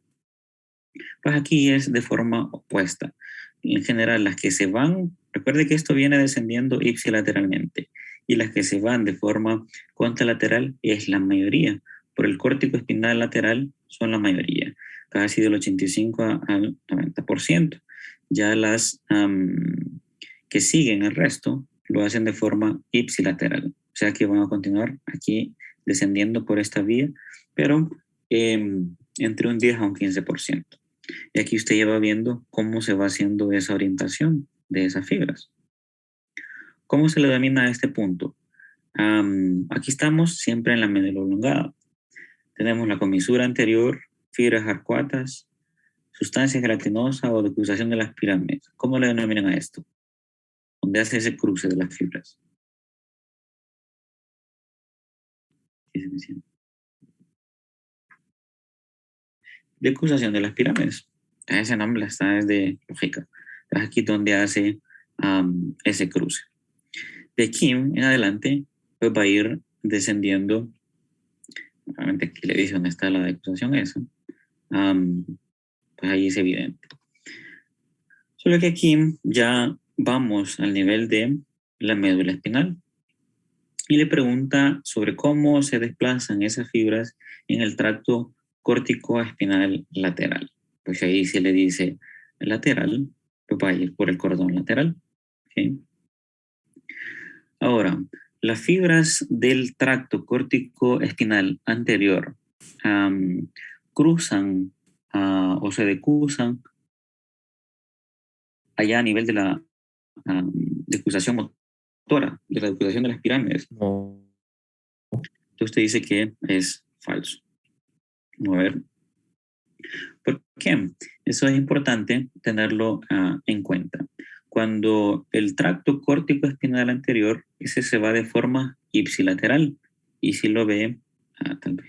Pues aquí es de forma opuesta. En general, las que se van, recuerde que esto viene descendiendo ipsilateralmente, y las que se van de forma contralateral es la mayoría. Por el córtico espinal lateral son la mayoría, casi del 85 al 90%. Ya las que siguen el resto lo hacen de forma ipsilateral, o sea que van a continuar aquí descendiendo por esta vía, pero entre un 10 a un 15%. Y aquí usted ya va viendo cómo se va haciendo esa orientación de esas fibras. ¿Cómo se le denomina a este punto? Aquí estamos siempre en la médula oblongada. Tenemos la comisura anterior, fibras arcuatas, sustancia gelatinosa o decruzación de las pirámides. ¿Cómo le denominan a esto? ¿Dónde hace ese cruce de las fibras? Decruzación de las pirámides. Ese nombre está desde lógica. Es aquí donde hace ese cruce. De aquí en adelante, pues va a ir descendiendo. Realmente aquí le dice dónde está la decruzación esa. Pues ahí es evidente. Solo que aquí ya vamos al nivel de la médula espinal. Y le pregunta sobre cómo se desplazan esas fibras en el tracto córtico-espinal lateral. Pues ahí se le dice lateral, pues va a ir por el cordón lateral. ¿Okay? Ahora, las fibras del tracto córtico-espinal anterior cruzan o se decusan allá a nivel de la decusación motora, de la decusación de las pirámides. No. Entonces usted dice que es falso. A ver, ¿por qué? Eso es importante tenerlo en cuenta. Cuando el tracto córtico espinal anterior, ese se va de forma ipsilateral. Y si lo ve, tal vez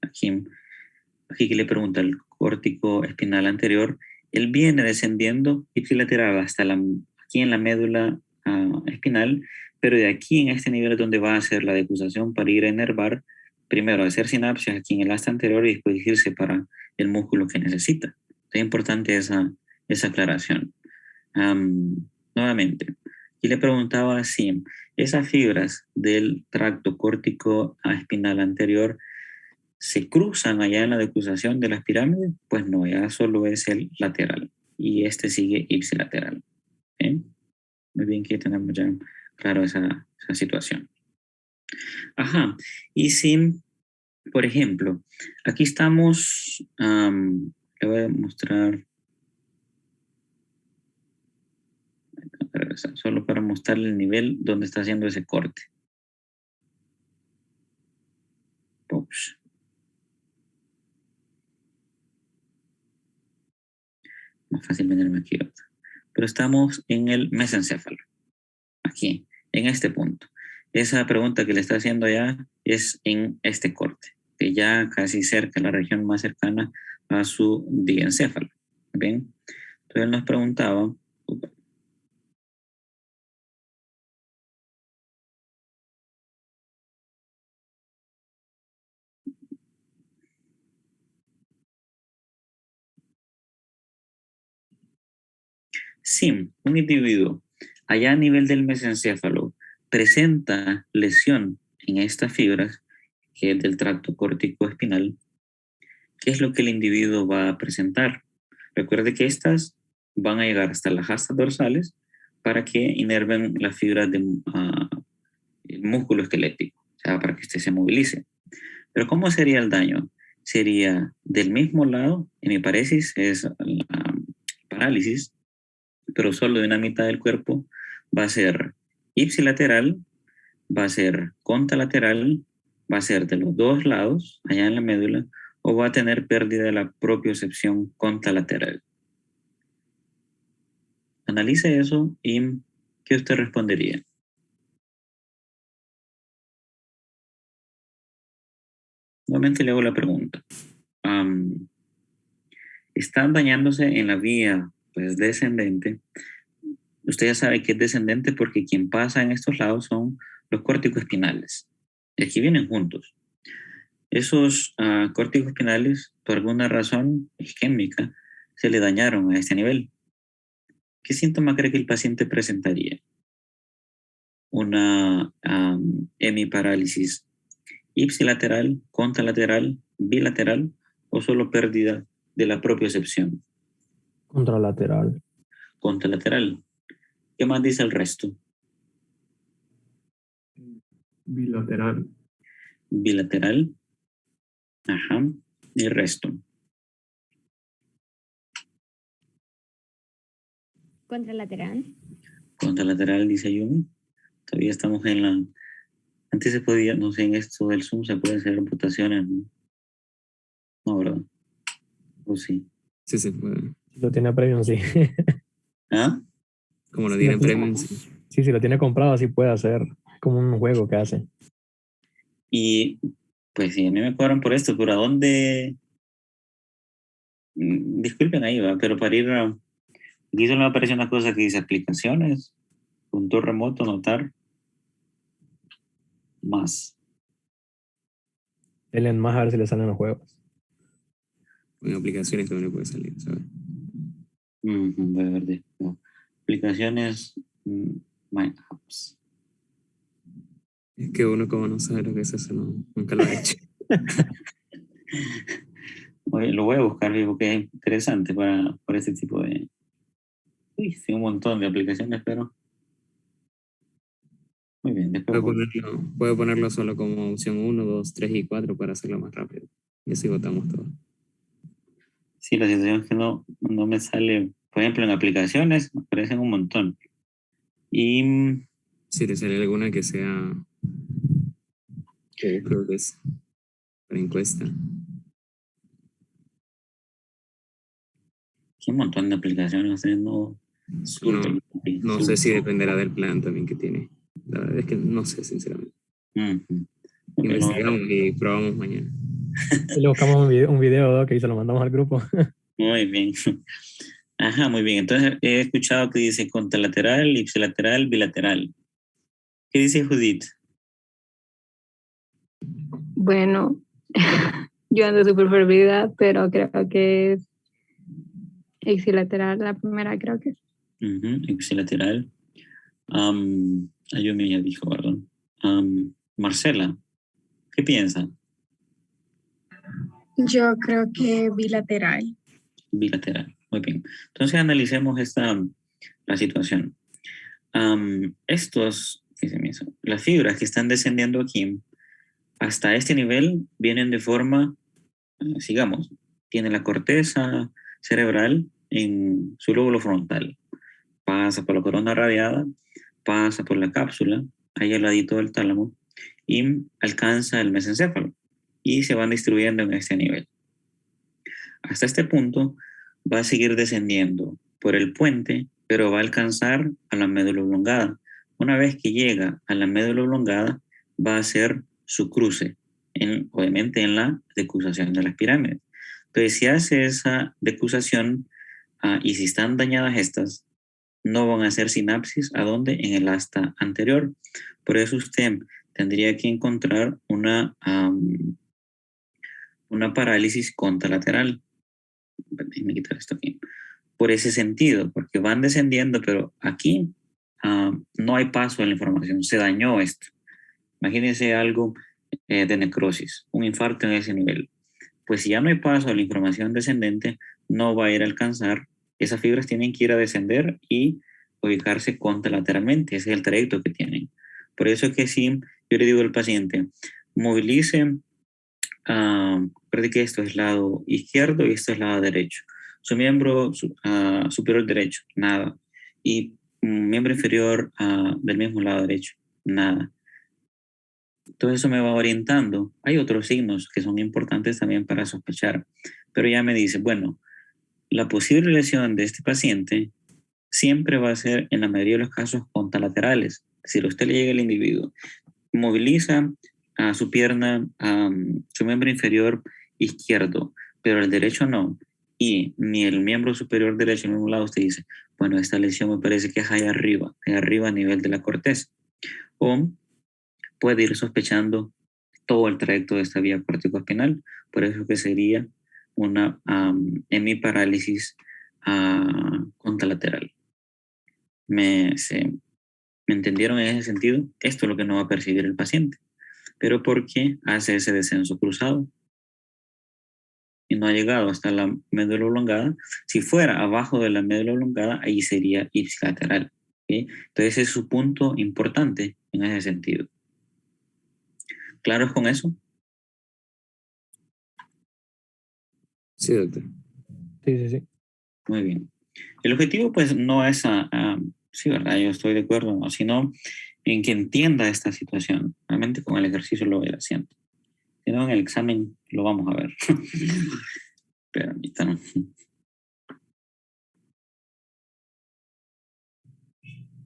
aquí que le pregunta el córtico espinal anterior, él viene descendiendo ipsilateral hasta aquí en la médula espinal, pero de aquí en este nivel es donde va a hacer la decusación para ir a inervar, primero hacer sinapsis aquí en el asta anterior y después dirigirse para el músculo que necesita. Es importante esa aclaración. Nuevamente, y le preguntaba si esas fibras del tracto córtico espinal anterior se cruzan allá en la decruzación de las pirámides. Pues no, ya solo es el lateral y este sigue ipsilateral. ¿Okay? Muy bien que tenemos ya claro esa situación. Ajá, y si, por ejemplo, aquí estamos, le voy a mostrar, solo para mostrarle el nivel donde está haciendo ese corte. Ups. Más fácil venirme aquí. Pero estamos en el mesencéfalo. Aquí, en este punto. Esa pregunta que le está haciendo allá es en este corte, que ya casi cerca, la región más cercana a su diencéfalo. ¿Bien? Entonces él nos preguntaba, si un individuo allá a nivel del mesencéfalo presenta lesión en estas fibras, que es del tracto córtico espinal, ¿qué es lo que el individuo va a presentar? Recuerde que estas van a llegar hasta las astas dorsales para que inerven las fibras del músculo esquelético, o sea, para que este se movilice. Pero ¿cómo sería el daño? Sería del mismo lado, hemiparesis es la parálisis, pero solo de una mitad del cuerpo va a ser Ipsilateral va a ser contralateral, va a ser de los dos lados, allá en la médula, o va a tener pérdida de la propiocepción contralateral. Analice eso y ¿qué usted respondería? Nuevamente le hago la pregunta. Están dañándose en la vía pues, descendente. Usted ya sabe que es descendente porque quien pasa en estos lados son los corticoespinales. Y aquí vienen juntos. Esos corticoespinales, por alguna razón isquémica, se le dañaron a este nivel. ¿Qué síntoma cree que el paciente presentaría? Una hemiparálisis ipsilateral, contralateral, bilateral o solo pérdida de la propiocepción. Contralateral. Contralateral. ¿Qué más dice el resto? Bilateral. Bilateral. Ajá. Y el resto. Contralateral. Contralateral, dice Yumi. Todavía estamos en la... Antes se podía, no sé, en esto del Zoom se puede hacer amputaciones, ¿no? No, ¿verdad? ¿O sí? Sí, se puede. Si lo tiene premium, sí. ¿Ah? Como lo Sí, tiene lo premium, tiene. sí. Sí, si lo tiene comprado, así puede hacer. Como un juego que hace. Y pues sí, a mí me cobran por esto, pero ¿a dónde? Disculpen ahí, va, pero para ir a... Aquí solo me aparece una cosa que dice aplicaciones, control remoto, notar, más. Él en más a ver si le salen los juegos. En aplicaciones también le puede salir, ¿sabes? Voy a ver no. Aplicaciones, My Apps. Es que uno como no sabe lo que es eso, no, nunca lo ha hecho. Oye, lo voy a buscar porque es interesante para este tipo de... Uy, sí, un montón de aplicaciones, pero... Muy bien, después... Puede ponerlo solo como opción 1, 2, 3 y 4 para hacerlo más rápido. Y así votamos todo. Sí, la situación es que no me sale... Por ejemplo, en aplicaciones me aparecen un montón. Y... Si te sale alguna que sea... creo que es para encuesta. Un montón de aplicaciones, o sea, no... No sé si dependerá del plan también que tiene. La verdad es que no sé, sinceramente. Investigamos y probamos mañana. Y le buscamos un video ¿no? Que se lo mandamos al grupo. Muy bien. Ajá, muy bien. Entonces he escuchado que dice contralateral, ipsilateral, bilateral. ¿Qué dice Judith? Bueno, yo ando súper perdida, pero creo que es ipsilateral la primera, creo que es. Ipsilateral. Ayumi ya dijo, ¿verdad? Marcela, ¿qué piensa? Yo creo que bilateral. Bilateral, muy bien. Entonces analicemos la situación. Las fibras que están descendiendo aquí, hasta este nivel vienen de forma, sigamos, tiene la corteza cerebral en su lóbulo frontal, pasa por la corona radiada, pasa por la cápsula, ahí al ladito del tálamo, y alcanza el mesencéfalo, y se van distribuyendo en este nivel. Hasta este punto va a seguir descendiendo por el puente, pero va a alcanzar a la médula oblongada. Una vez que llega a la médula oblongada, va a hacer su cruce, obviamente en la decusación de las pirámides. Entonces, si hace esa decusación y si están dañadas estas, no van a hacer sinapsis, ¿a dónde? En el asta anterior. Por eso usted tendría que encontrar una parálisis contralateral. Déjame quitar esto aquí. Por ese sentido, porque van descendiendo, pero aquí no hay paso en la información, se dañó esto. Imagínense algo de necrosis, un infarto en ese nivel. Pues si ya no hay paso a la información descendente, no va a ir a alcanzar. Esas fibras tienen que ir a descender y ubicarse contralateralmente. Ese es el trayecto que tienen. Por eso es que si yo le digo al paciente, movilice, recuerde que esto es lado izquierdo y esto es lado derecho. Su miembro superior derecho, nada. Y miembro inferior del mismo lado derecho, nada. Todo eso me va orientando. Hay otros signos que son importantes también para sospechar, pero ya me dice, bueno, la posible lesión de este paciente siempre va a ser, en la mayoría de los casos, contralaterales. Si a usted le llega el individuo, moviliza a su pierna, a su miembro inferior izquierdo, pero el derecho no, y ni el miembro superior derecho en un lado, usted dice, bueno, esta lesión me parece que es allá arriba a nivel de la corteza. O puede ir sospechando todo el trayecto de esta vía corticoespinal, por eso que sería una hemiparálisis contralateral. ¿Me entendieron en ese sentido? Esto es lo que no va a percibir el paciente, pero porque hace ese descenso cruzado y no ha llegado hasta la médula oblongada. Si fuera abajo de la médula oblongada, ahí sería ipsilateral, ¿sí? Entonces ese es su punto importante en ese sentido. ¿Claros con eso? Sí, doctor. Sí. Muy bien. El objetivo pues no es, sí, ¿verdad? Yo estoy de acuerdo, ¿no? Sino en que entienda esta situación. Realmente con el ejercicio lo voy a ir haciendo. Si no, en el examen lo vamos a ver. Pero ahorita no.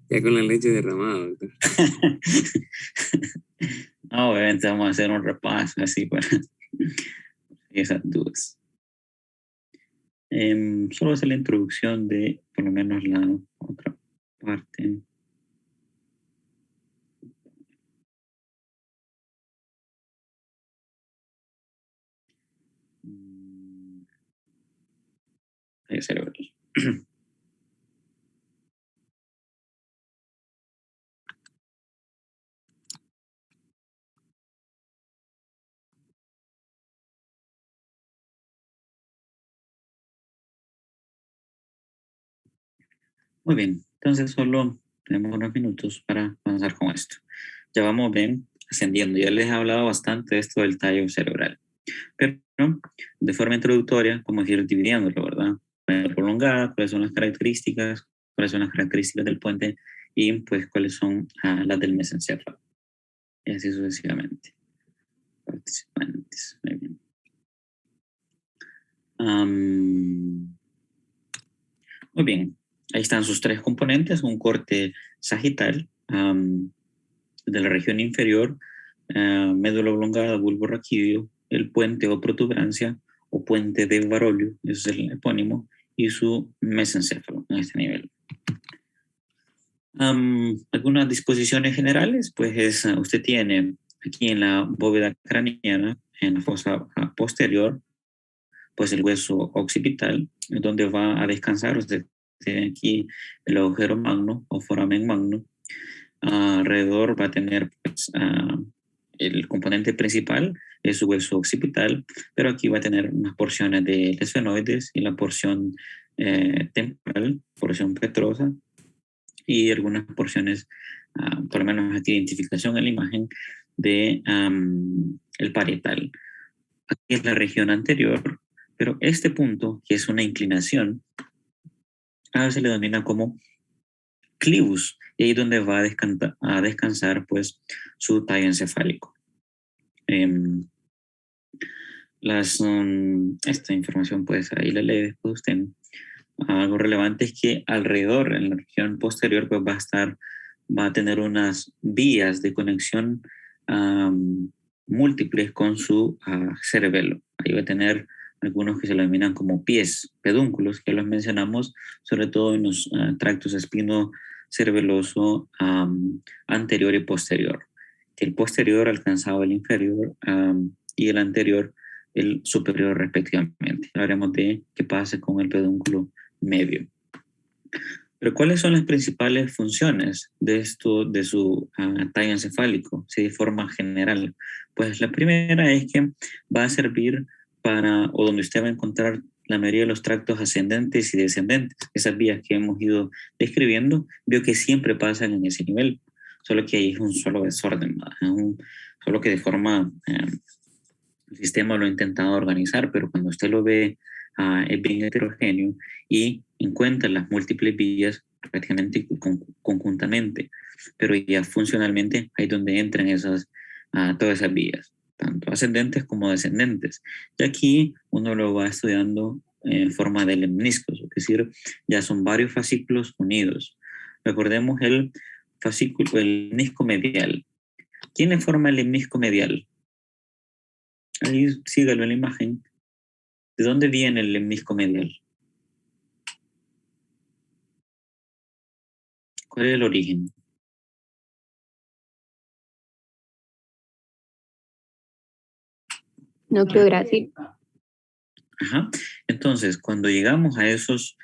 Ya con la leche derramada, doctor. No, obviamente vamos a hacer un repaso así para esas dudas. Solo hacer la introducción de por lo menos la otra parte. Cerebral. Muy bien, entonces solo tenemos unos minutos para avanzar con esto. Ya vamos bien ascendiendo. Ya les he hablado bastante de esto del tallo cerebral. Pero de forma introductoria, vamos a ir dividiéndolo, ¿verdad? Prolongada, cuáles son las características del puente y pues cuáles son las del mesencéfalo. Y así sucesivamente. Participantes. Muy bien. Muy bien. Ahí están sus tres componentes, un corte sagital de la región inferior, médula oblongada, bulbo raquídeo, el puente o protuberancia o puente de Varolio, ese es el epónimo, y su mesencéfalo en este nivel. Algunas disposiciones generales, pues usted tiene aquí en la bóveda craneana, en la fosa posterior, pues el hueso occipital, donde va a descansar. Usted tiene aquí el agujero magno o foramen magno. Alrededor va a tener pues, el componente principal es su hueso occipital, pero aquí va a tener unas porciones de esfenoides y la porción temporal, porción petrosa, y algunas porciones, por lo menos aquí identificación en la imagen, de el parietal. Aquí es la región anterior, pero este punto, que es una inclinación, a veces se le denomina como clivus, y ahí es donde va a descansar pues su tallo encefálico. Esta información pues ahí la lee después usted. Algo relevante es que alrededor, en la región posterior, pues va a tener unas vías de conexión múltiples con su cerebelo. Ahí va a tener algunos que se lo denominan como pies, pedúnculos, que los mencionamos sobre todo en los tractos espino-cerebeloso anterior y posterior. El posterior alcanzaba el inferior y el anterior el superior respectivamente. Hablaremos de qué pasa con el pedúnculo medio. Pero ¿cuáles son las principales funciones de su tallo encefálico, si de forma general? Pues la primera es que va a servir o donde usted va a encontrar la mayoría de los tractos ascendentes y descendentes. Esas vías que hemos ido describiendo, veo que siempre pasan en ese nivel, solo que ahí es un solo desorden, solo que de forma, el sistema lo ha intentado organizar, pero cuando usted lo ve es bien heterogéneo y encuentra las múltiples vías, prácticamente conjuntamente, pero ya funcionalmente ahí donde entran todas esas vías, tanto ascendentes como descendentes. Y aquí uno lo va estudiando en forma de lemniscos, es decir, ya son varios fascículos unidos. Recordemos el lemnisco medial. ¿Quién le forma el lemnisco medial? Ahí sígalo en la imagen. ¿De dónde viene el lemnisco medial? ¿Cuál es el origen? Núcleo grácil. Ajá. Entonces, cuando llegamos a esos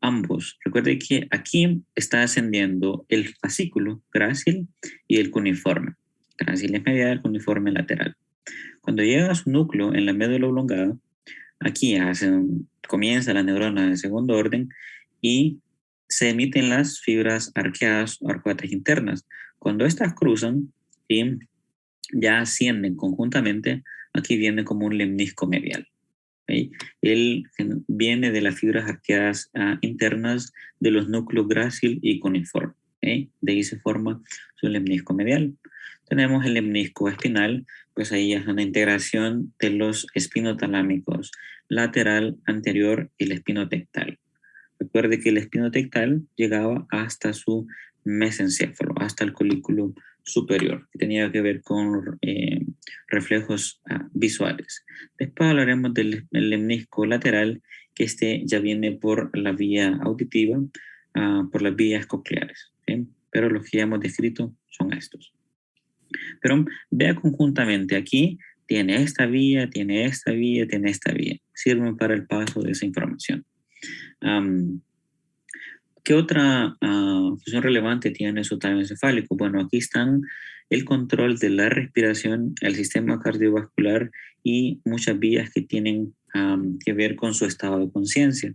ambos, recuerde que aquí está ascendiendo el fascículo grácil y el cuneiforme. Grácil es medial, cuneiforme lateral. Cuando llega a su núcleo en la médula oblongada, aquí comienza la neurona de segundo orden y se emiten las fibras arqueadas o arcuatas internas. Cuando estas cruzan y ya ascienden conjuntamente, aquí viene como un lemnisco medial. ¿Okay? Él viene de las fibras arqueadas internas de los núcleos grácil y cuneiforme. ¿Okay? De ahí se forma su lemnisco medial. Tenemos el lemnisco espinal, pues ahí es una integración de los espinotalámicos lateral, anterior y el espinotectal. Recuerde que el espinotectal llegaba hasta su mesencéfalo, hasta el colículo superior, que tenía que ver con reflejos visuales. Después hablaremos del lemnisco lateral, que ya viene por la vía auditiva, por las vías cocleares. ¿Sí? Pero los que ya hemos descrito son estos. Pero vea conjuntamente, aquí tiene esta vía, tiene esta vía, tiene esta vía. Sirven para el paso de esa información. ¿Qué otra función relevante tiene su tallo encefálico? Bueno, aquí están el control de la respiración, el sistema cardiovascular y muchas vías que tienen que ver con su estado de conciencia.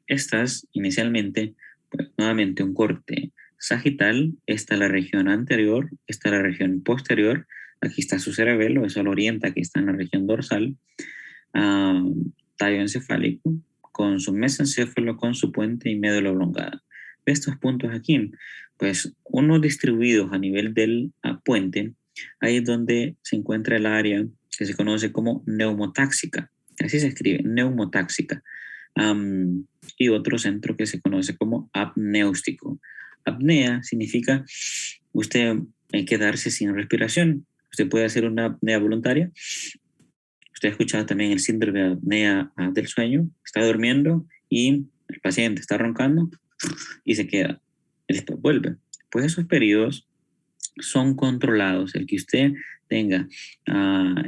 Estas, inicialmente, pues, nuevamente un corte sagital, esta es la región anterior, esta es la región posterior, aquí está su cerebelo, eso lo orienta, que está en la región dorsal, tallo encefálico, con su mesencéfalo, con su puente y médula oblongada. Estos puntos aquí, pues unos distribuidos a nivel del puente, ahí es donde se encuentra el área que se conoce como neumotáxica, así se escribe, neumotáxica, y otro centro que se conoce como apnéustico. Apnea significa usted quedarse sin respiración. Usted puede hacer una apnea voluntaria. Usted ha escuchado también el síndrome de apnea del sueño. Está durmiendo y el paciente está roncando y se queda. Y después vuelve. Pues esos periodos son controlados. El que usted tenga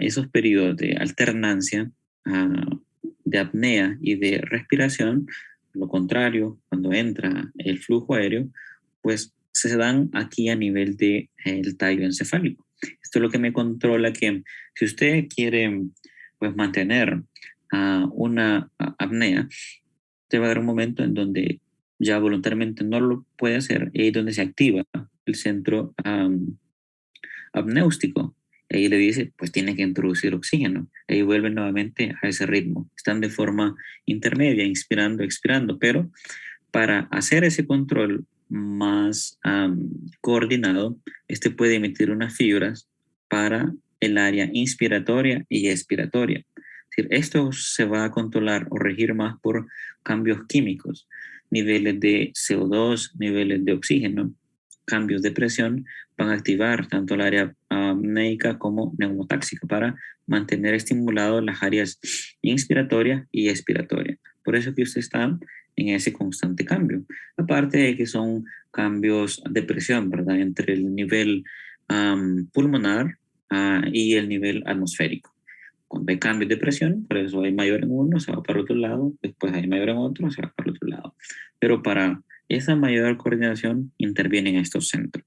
esos periodos de alternancia de apnea y de respiración, lo contrario, cuando entra el flujo aéreo, pues se dan aquí a nivel del tallo encefálico. Esto es lo que me controla que si usted quiere pues mantener una apnea, te va a dar un momento en donde ya voluntariamente no lo puede hacer y donde se activa el centro apnéustico. Ahí le dice, pues tiene que introducir oxígeno. Ahí vuelven nuevamente a ese ritmo. Están de forma intermedia, inspirando, expirando, pero para hacer ese control más coordinado, puede emitir unas fibras para el área inspiratoria y expiratoria. Es decir, esto se va a controlar o regir más por cambios químicos, niveles de CO2, niveles de oxígeno, cambios de presión, van a activar tanto el área apneica como neumotáxica para mantener estimulado las áreas inspiratoria y expiratoria. Por eso que usted está en ese constante cambio. Aparte de que son cambios de presión, ¿verdad? Entre el nivel pulmonar y el nivel atmosférico. Cuando hay cambios de presión, por eso hay mayor en uno, se va para otro lado, después hay mayor en otro, se va para otro lado. Pero para esa mayor coordinación intervienen estos centros.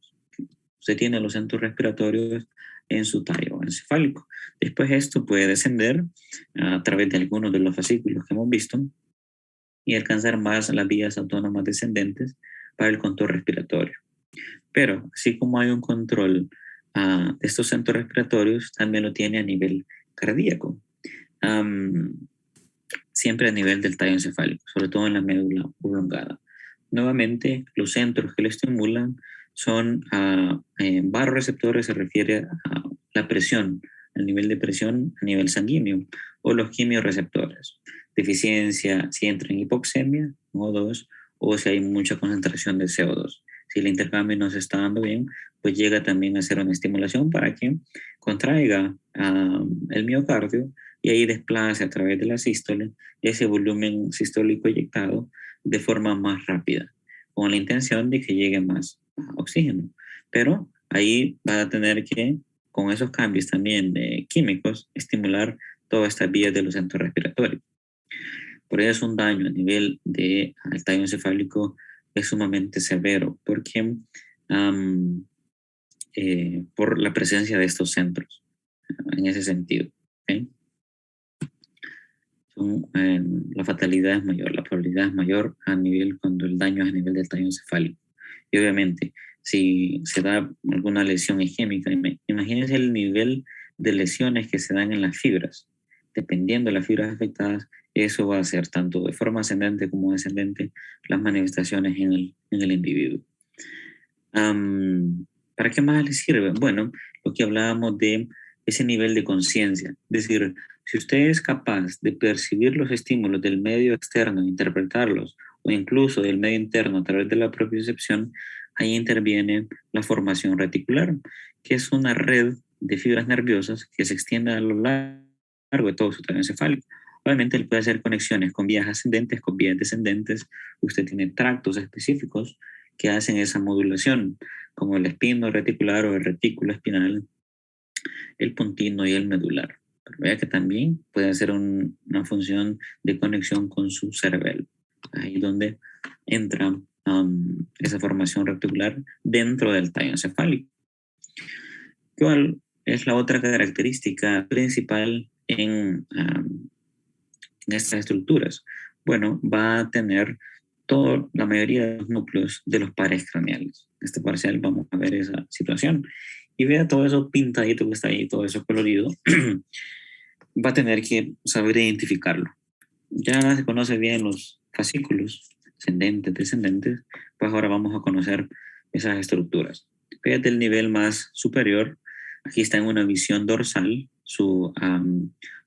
Usted tiene los centros respiratorios en su tallo encefálico. Después esto puede descender a través de algunos de los fascículos que hemos visto y alcanzar más las vías autónomas descendentes para el control respiratorio. Pero así como hay un control de estos centros respiratorios, también lo tiene a nivel cardíaco. siempre a nivel del tallo encefálico, sobre todo en la médula oblongada. Nuevamente, los centros que lo estimulan son barroreceptores, se refiere a la presión, el nivel de presión a nivel sanguíneo, o los quimiorreceptores. Deficiencia, si entra en hipoxemia, O2, o si hay mucha concentración de CO2. Si el intercambio no se está dando bien, pues llega también a hacer una estimulación para que contraiga el miocardio y ahí desplace a través de la sístole ese volumen sistólico eyectado de forma más rápida, con la intención de que llegue más oxígeno. Pero ahí va a tener que, con esos cambios también de químicos, estimular todas estas vías de los centros respiratorios. Por eso un daño a nivel del tallo encefálico es sumamente severo, porque por la presencia de estos centros, en ese sentido. ¿Okay? La fatalidad es mayor, la probabilidad es mayor a nivel cuando el daño es a nivel del tallo encefálico. Y obviamente, si se da alguna lesión isquémica, imagínense el nivel de lesiones que se dan en las fibras. Dependiendo de las fibras afectadas, eso va a ser tanto de forma ascendente como descendente las manifestaciones en el individuo. ¿Para qué más les sirve? Bueno, lo que hablábamos de ese nivel de conciencia. Es decir, si usted es capaz de percibir los estímulos del medio externo, interpretarlos, o incluso del medio interno a través de la propiocepción, ahí interviene la formación reticular, que es una red de fibras nerviosas que se extiende a lo largo de todo su tallo encefálico. Obviamente él puede hacer conexiones con vías ascendentes, con vías descendentes. Usted tiene tractos específicos que hacen esa modulación, como el espino reticular o el retículo espinal, el puntino y el medular. Pero vea que también puede hacer una función de conexión con su cerebelo, ahí donde entra esa formación reticular dentro del tallo encefálico. ¿Cuál es la otra característica principal en estas estructuras? Bueno, va a tener la mayoría de los núcleos de los pares craneales. En este parcial vamos a ver esa situación. Y vea todo eso pintadito que está ahí, todo eso colorido. Va a tener que saber identificarlo. Ya se conoce bien los fascículos, ascendentes, descendentes, pues ahora vamos a conocer esas estructuras. Fíjate el nivel más superior. Aquí está en una visión dorsal, su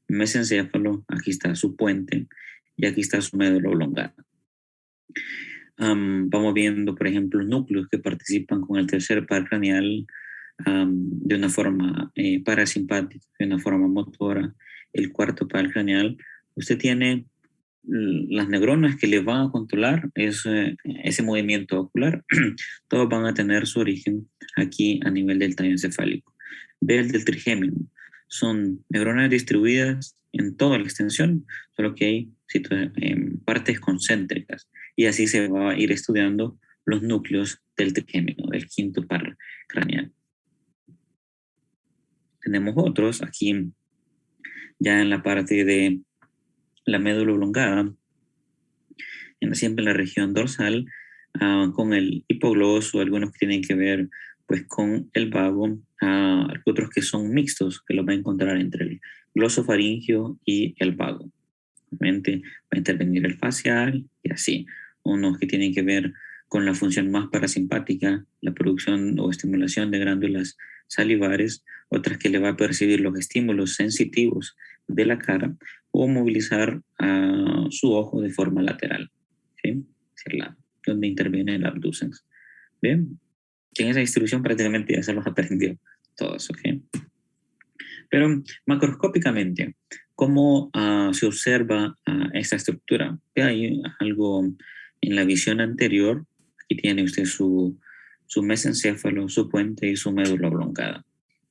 mesencéfalo, aquí está su puente y aquí está su médula oblongada. Vamos viendo, por ejemplo, núcleos que participan con el tercer par craneal de una forma parasimpática, de una forma motora, el cuarto par craneal. Usted tiene las neuronas que le van a controlar ese movimiento ocular. Todos van a tener su origen aquí a nivel del tallo encefálico. Ve el del trigémino. Son neuronas distribuidas en toda la extensión, solo que hay partes concéntricas. Y así se va a ir estudiando los núcleos del trigémino, del quinto par craneal. Tenemos otros aquí, ya en la parte de la médula oblongada, siempre en la región dorsal, con el hipogloso, algunos que tienen que ver pues con el vago, otros que son mixtos, que los va a encontrar entre el glosofaringio y el vago. Obviamente va a intervenir el facial y así. Unos que tienen que ver con la función más parasimpática, la producción o estimulación de glándulas salivares, otras que le va a percibir los estímulos sensitivos de la cara o movilizar su ojo de forma lateral, ¿sí? Hacia el lado, donde interviene el abducens. Bien, que en esa distribución prácticamente ya se los aprendió todos, ¿ok? Pero macroscópicamente, ¿cómo se observa esta estructura? Hay algo en la visión anterior. Aquí tiene usted su mesencéfalo, su puente y su médula oblongada.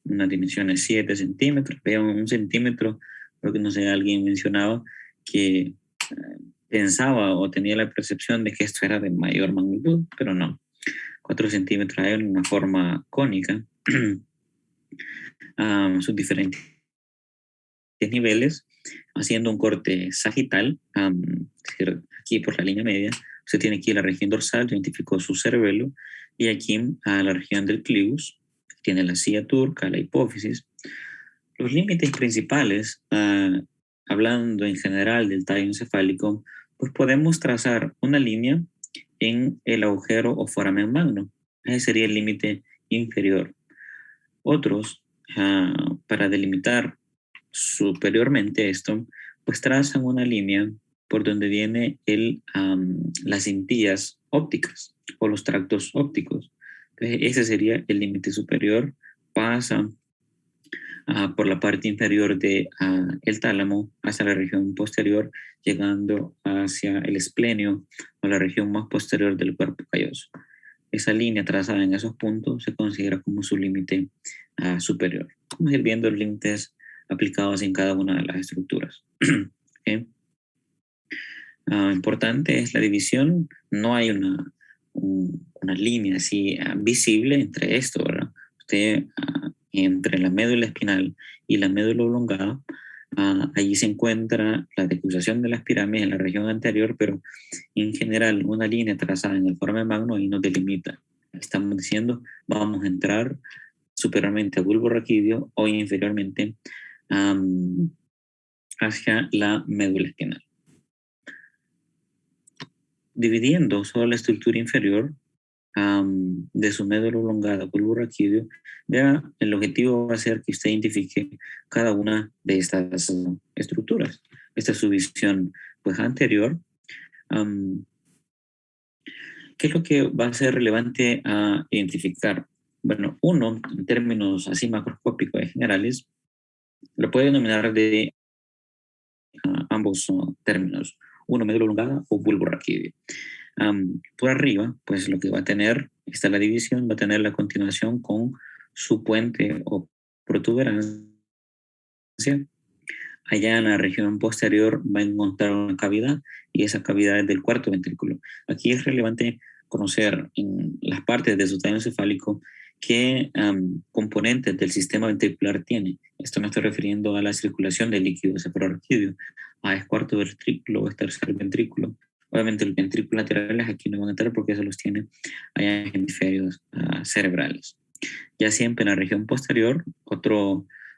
Unas dimensiones 7 centímetros. Vean, 1 centímetro, creo que no sé, alguien mencionaba que pensaba o tenía la percepción de que esto era de mayor magnitud, pero no. 4 centímetros hay una forma cónica. Sus diferentes niveles, haciendo un corte sagital, aquí por la línea media. Usted tiene aquí la región dorsal, identificó su cerebelo, y aquí a la región del clivus, tiene la silla turca, la hipófisis. Los límites principales hablando en general del tallo encefálico, pues podemos trazar una línea en el agujero o foramen magno. Ese sería el límite inferior. Otros, para delimitar superiormente esto, pues trazan una línea por donde viene las cintillas ópticas o los tractos ópticos. Entonces, ese sería el límite superior, pasa por la parte inferior del el tálamo hacia la región posterior, llegando hacia el esplenio o la región más posterior del cuerpo calloso. Esa línea trazada en esos puntos se considera como su límite superior. Vamos a ir viendo los límites aplicados en cada una de las estructuras. ¿Okay? Importante es la división. No hay una línea así visible entre esto, ¿verdad? Usted, entre la médula espinal y la médula oblongada, allí se encuentra la decruzación de las pirámides en la región anterior, pero en general una línea trazada en el foramen magno ahí nos delimita. Estamos diciendo, vamos a entrar superiormente a bulbo raquídeo o inferiormente hacia la médula espinal. Dividiendo solo la estructura inferior de su médula oblongada, bulbo raquídeo, ya el objetivo va a ser que usted identifique cada una de estas estructuras. Esta es su visión pues, anterior. ¿Qué es lo que va a ser relevante a identificar? Bueno, uno, en términos así macroscópicos y generales, lo puede denominar de ambos términos, uno médula oblongada o bulbo raquídeo. Por arriba, pues lo que va a tener, está la división, va a tener la continuación con su puente o protuberancia. Allá en la región posterior va a encontrar una cavidad y esa cavidad es del cuarto ventrículo. Aquí es relevante conocer en las partes de su tallo encefálico qué componentes del sistema ventricular tiene. Esto me estoy refiriendo a la circulación del líquido cefalorraquídeo. Es cuarto ventrículo o es tercer ventrículo. Obviamente los ventrículos laterales aquí no van a entrar porque eso los tiene allá en hemisferios cerebrales. Ya siempre en la región posterior, otra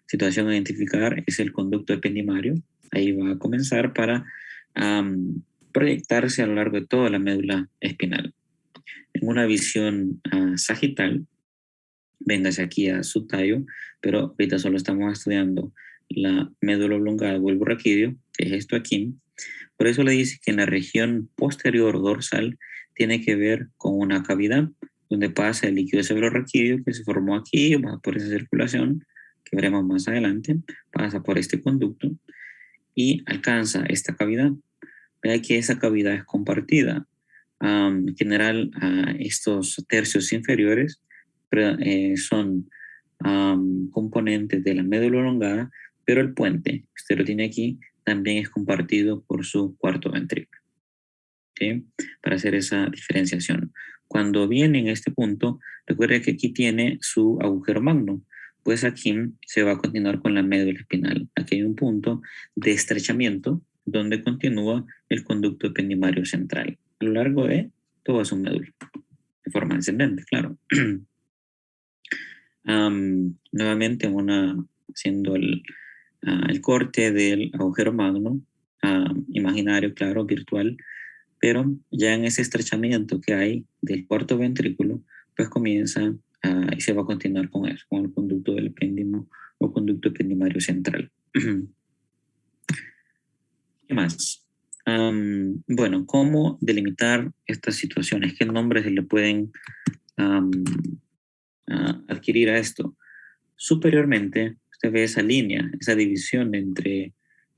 situación a identificar es el conducto ependimario. Ahí va a comenzar para proyectarse a lo largo de toda la médula espinal. En una visión sagital, véngase aquí a su tallo, pero ahorita solo estamos estudiando la médula oblongada bulbo raquídeo, que es esto aquí. Por eso le dice que en la región posterior dorsal tiene que ver con una cavidad donde pasa el líquido cefalorraquídeo que se formó aquí, va por esa circulación que veremos más adelante, pasa por este conducto y alcanza esta cavidad. Vea que esa cavidad es compartida. En general, estos tercios inferiores son componentes de la médula oblongada, pero el puente, usted lo tiene aquí, también es compartido por su cuarto ventrículo. ¿Okay? Para hacer esa diferenciación. Cuando viene en este punto, recuerde que aquí tiene su agujero magno, pues aquí se va a continuar con la médula espinal. Aquí hay un punto de estrechamiento donde continúa el conducto ependimario central a lo largo de toda su médula, de forma ascendente, claro. Nuevamente, haciendo el corte del agujero magno, imaginario, claro, virtual, pero ya en ese estrechamiento que hay del cuarto ventrículo, pues comienza y se va a continuar con eso, con el conducto del epéndimo o conducto ependimario central. ¿Qué más? Bueno, ¿cómo delimitar estas situaciones? ¿Qué nombres se le pueden adquirir a esto? Superiormente, usted ve esa línea, esa división entre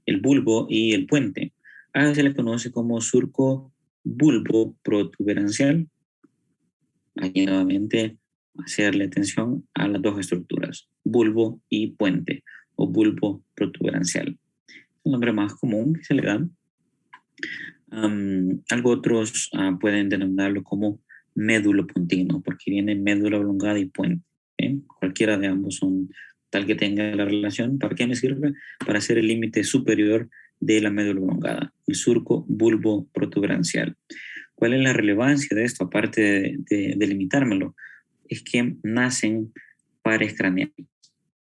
el bulbo y el puente. Se le conoce como surco bulbo protuberancial. Aquí nuevamente hacerle atención a las dos estructuras, bulbo y puente, o bulbo protuberancial. El nombre más común que se le da. Algo otros pueden denominarlo como médulo puntino, porque viene médula oblongada y puente. Cualquiera de ambos son tal que tenga la relación. ¿Para qué me sirve? Para hacer el límite superior de la médula oblongada, el surco bulbo protuberancial. ¿Cuál es la relevancia de esto? Aparte de delimitármelo, es que nacen pares craneales.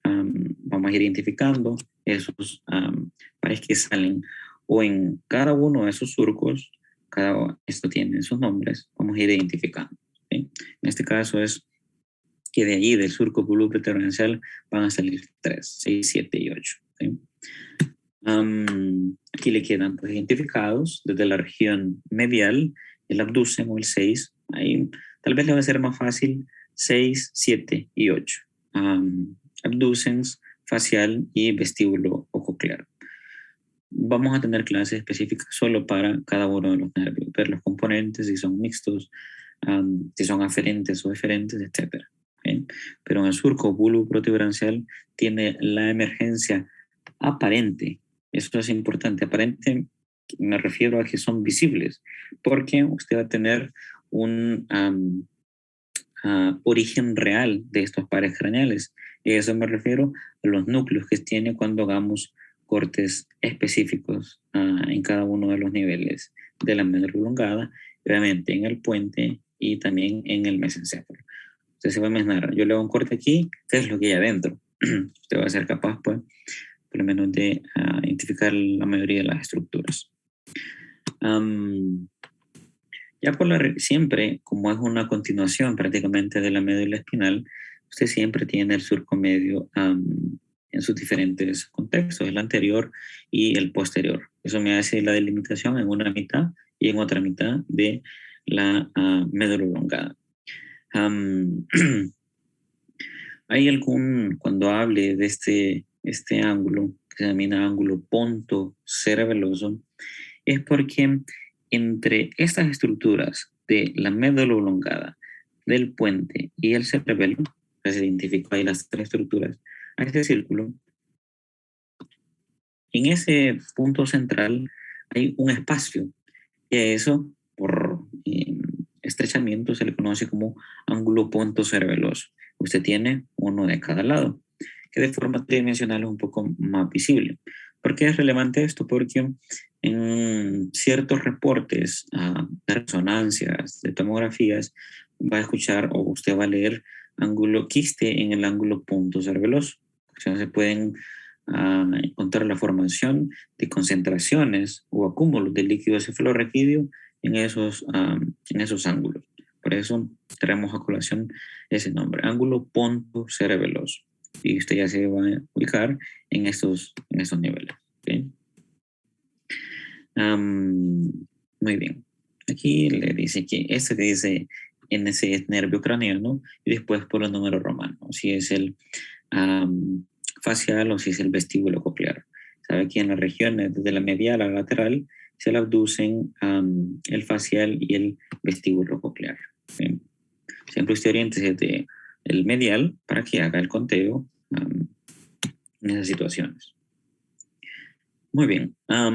Vamos a ir identificando esos pares que salen o en cada uno de esos surcos, esto tiene sus nombres, vamos a ir identificando. ¿Sí? En este caso es que de allí, del surco bulbopreferencial, van a salir 3, 6, 7 y 8. ¿Sí? Aquí le quedan pues, identificados desde la región medial, el abducen o el 6. Ahí tal vez le va a ser más fácil 6, 7 y 8. Abducens, facial y vestíbulo o coclear. Vamos a tener clases específicas solo para cada uno de los nervios, ver los componentes, si son mixtos, si son aferentes o eferentes, etc. ¿Okay? Pero en el surco bulboprotuberancial tiene la emergencia aparente. Esto es importante. Aparente me refiero a que son visibles, porque usted va a tener un origen real de estos pares craneales. Y a eso me refiero a los núcleos que tiene cuando hagamos cortes específicos en cada uno de los niveles de la médula oblongada, obviamente en el puente y también en el mesencéfalo. Usted se va a imaginar, yo le hago un corte aquí, ¿qué es lo que hay adentro? Usted va a ser capaz, pues, por lo menos de identificar la mayoría de las estructuras. Ya siempre, como es una continuación prácticamente de la médula espinal, usted siempre tiene el surco medio en sus diferentes contextos, el anterior y el posterior. Eso me hace la delimitación en una mitad y en otra mitad de la médula oblongada. Hay cuando hable de este ángulo, que se denomina ángulo pontocerebeloso, es porque entre estas estructuras de la médula oblongada, del puente y el cerebelo, que se identificó ahí las tres estructuras, a este círculo, en ese punto central hay un espacio, y a eso, por estrechamiento, se le conoce como ángulo pontocerebeloso. Usted tiene uno de cada lado, que de forma tridimensional es un poco más visible. ¿Por qué es relevante esto? Porque en ciertos reportes de resonancias, de tomografías, va a escuchar o usted va a leer ángulo quiste en el ángulo pontocerebeloso. O sea, se pueden encontrar la formación de concentraciones o acúmulos de líquido cefalorraquídeo en esos ángulos. Por eso traemos a colación ese nombre, ángulo pontocerebeloso. Y usted ya se va a ubicar en estos niveles. ¿Okay? Muy bien. Aquí le dice que este dice en ese nervio craneano y después por los números romanos, si es el facial o si es el vestíbulo coclear. Sabe que en las regiones desde la medial a la lateral se le abducen el facial y el vestíbulo coclear. ¿Sí? Siempre usted oriente desde el medial para que haga el conteo en esas situaciones. Muy bien. Creo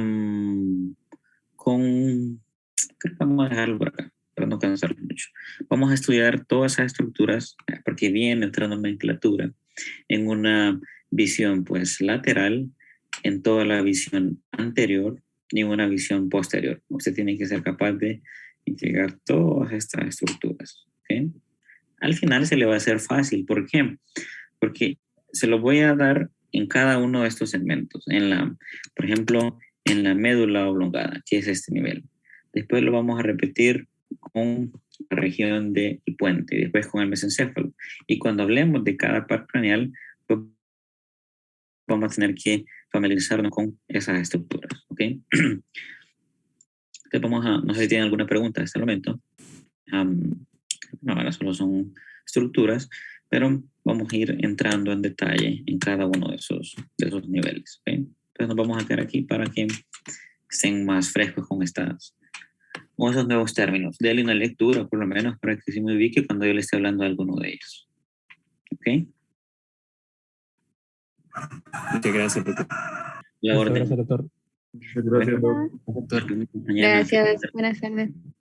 que vamos a dejarlo por acá para no cansarlo mucho. Vamos a estudiar todas esas estructuras porque viene otra nomenclatura en una visión pues lateral, en toda la visión anterior y una visión posterior. Usted tiene que ser capaz de integrar todas estas estructuras. ¿Okay? Al final se le va a hacer fácil. ¿Por qué? Porque se lo voy a dar en cada uno de estos segmentos. Por ejemplo, en la médula oblongada, que es este nivel. Después lo vamos a repetir con la región del puente, y después con el mesencéfalo. Y cuando hablemos de cada par craneal, pues vamos a tener que familiarizarnos con esas estructuras. ¿Ok? Entonces no sé si tienen alguna pregunta hasta el momento. No, ahora solo son estructuras, pero vamos a ir entrando en detalle en cada uno de esos niveles. ¿Okay? Entonces nos vamos a quedar aquí para que estén más frescos con esos nuevos términos. Denle una lectura, por lo menos, para que se me ubique cuando yo le esté hablando de alguno de ellos. ¿Ok? Muchas gracias, doctor. La Muchas orden. gracias, doctor. Muchas gracias, doctor. Doctor, Gracias, buenas tardes.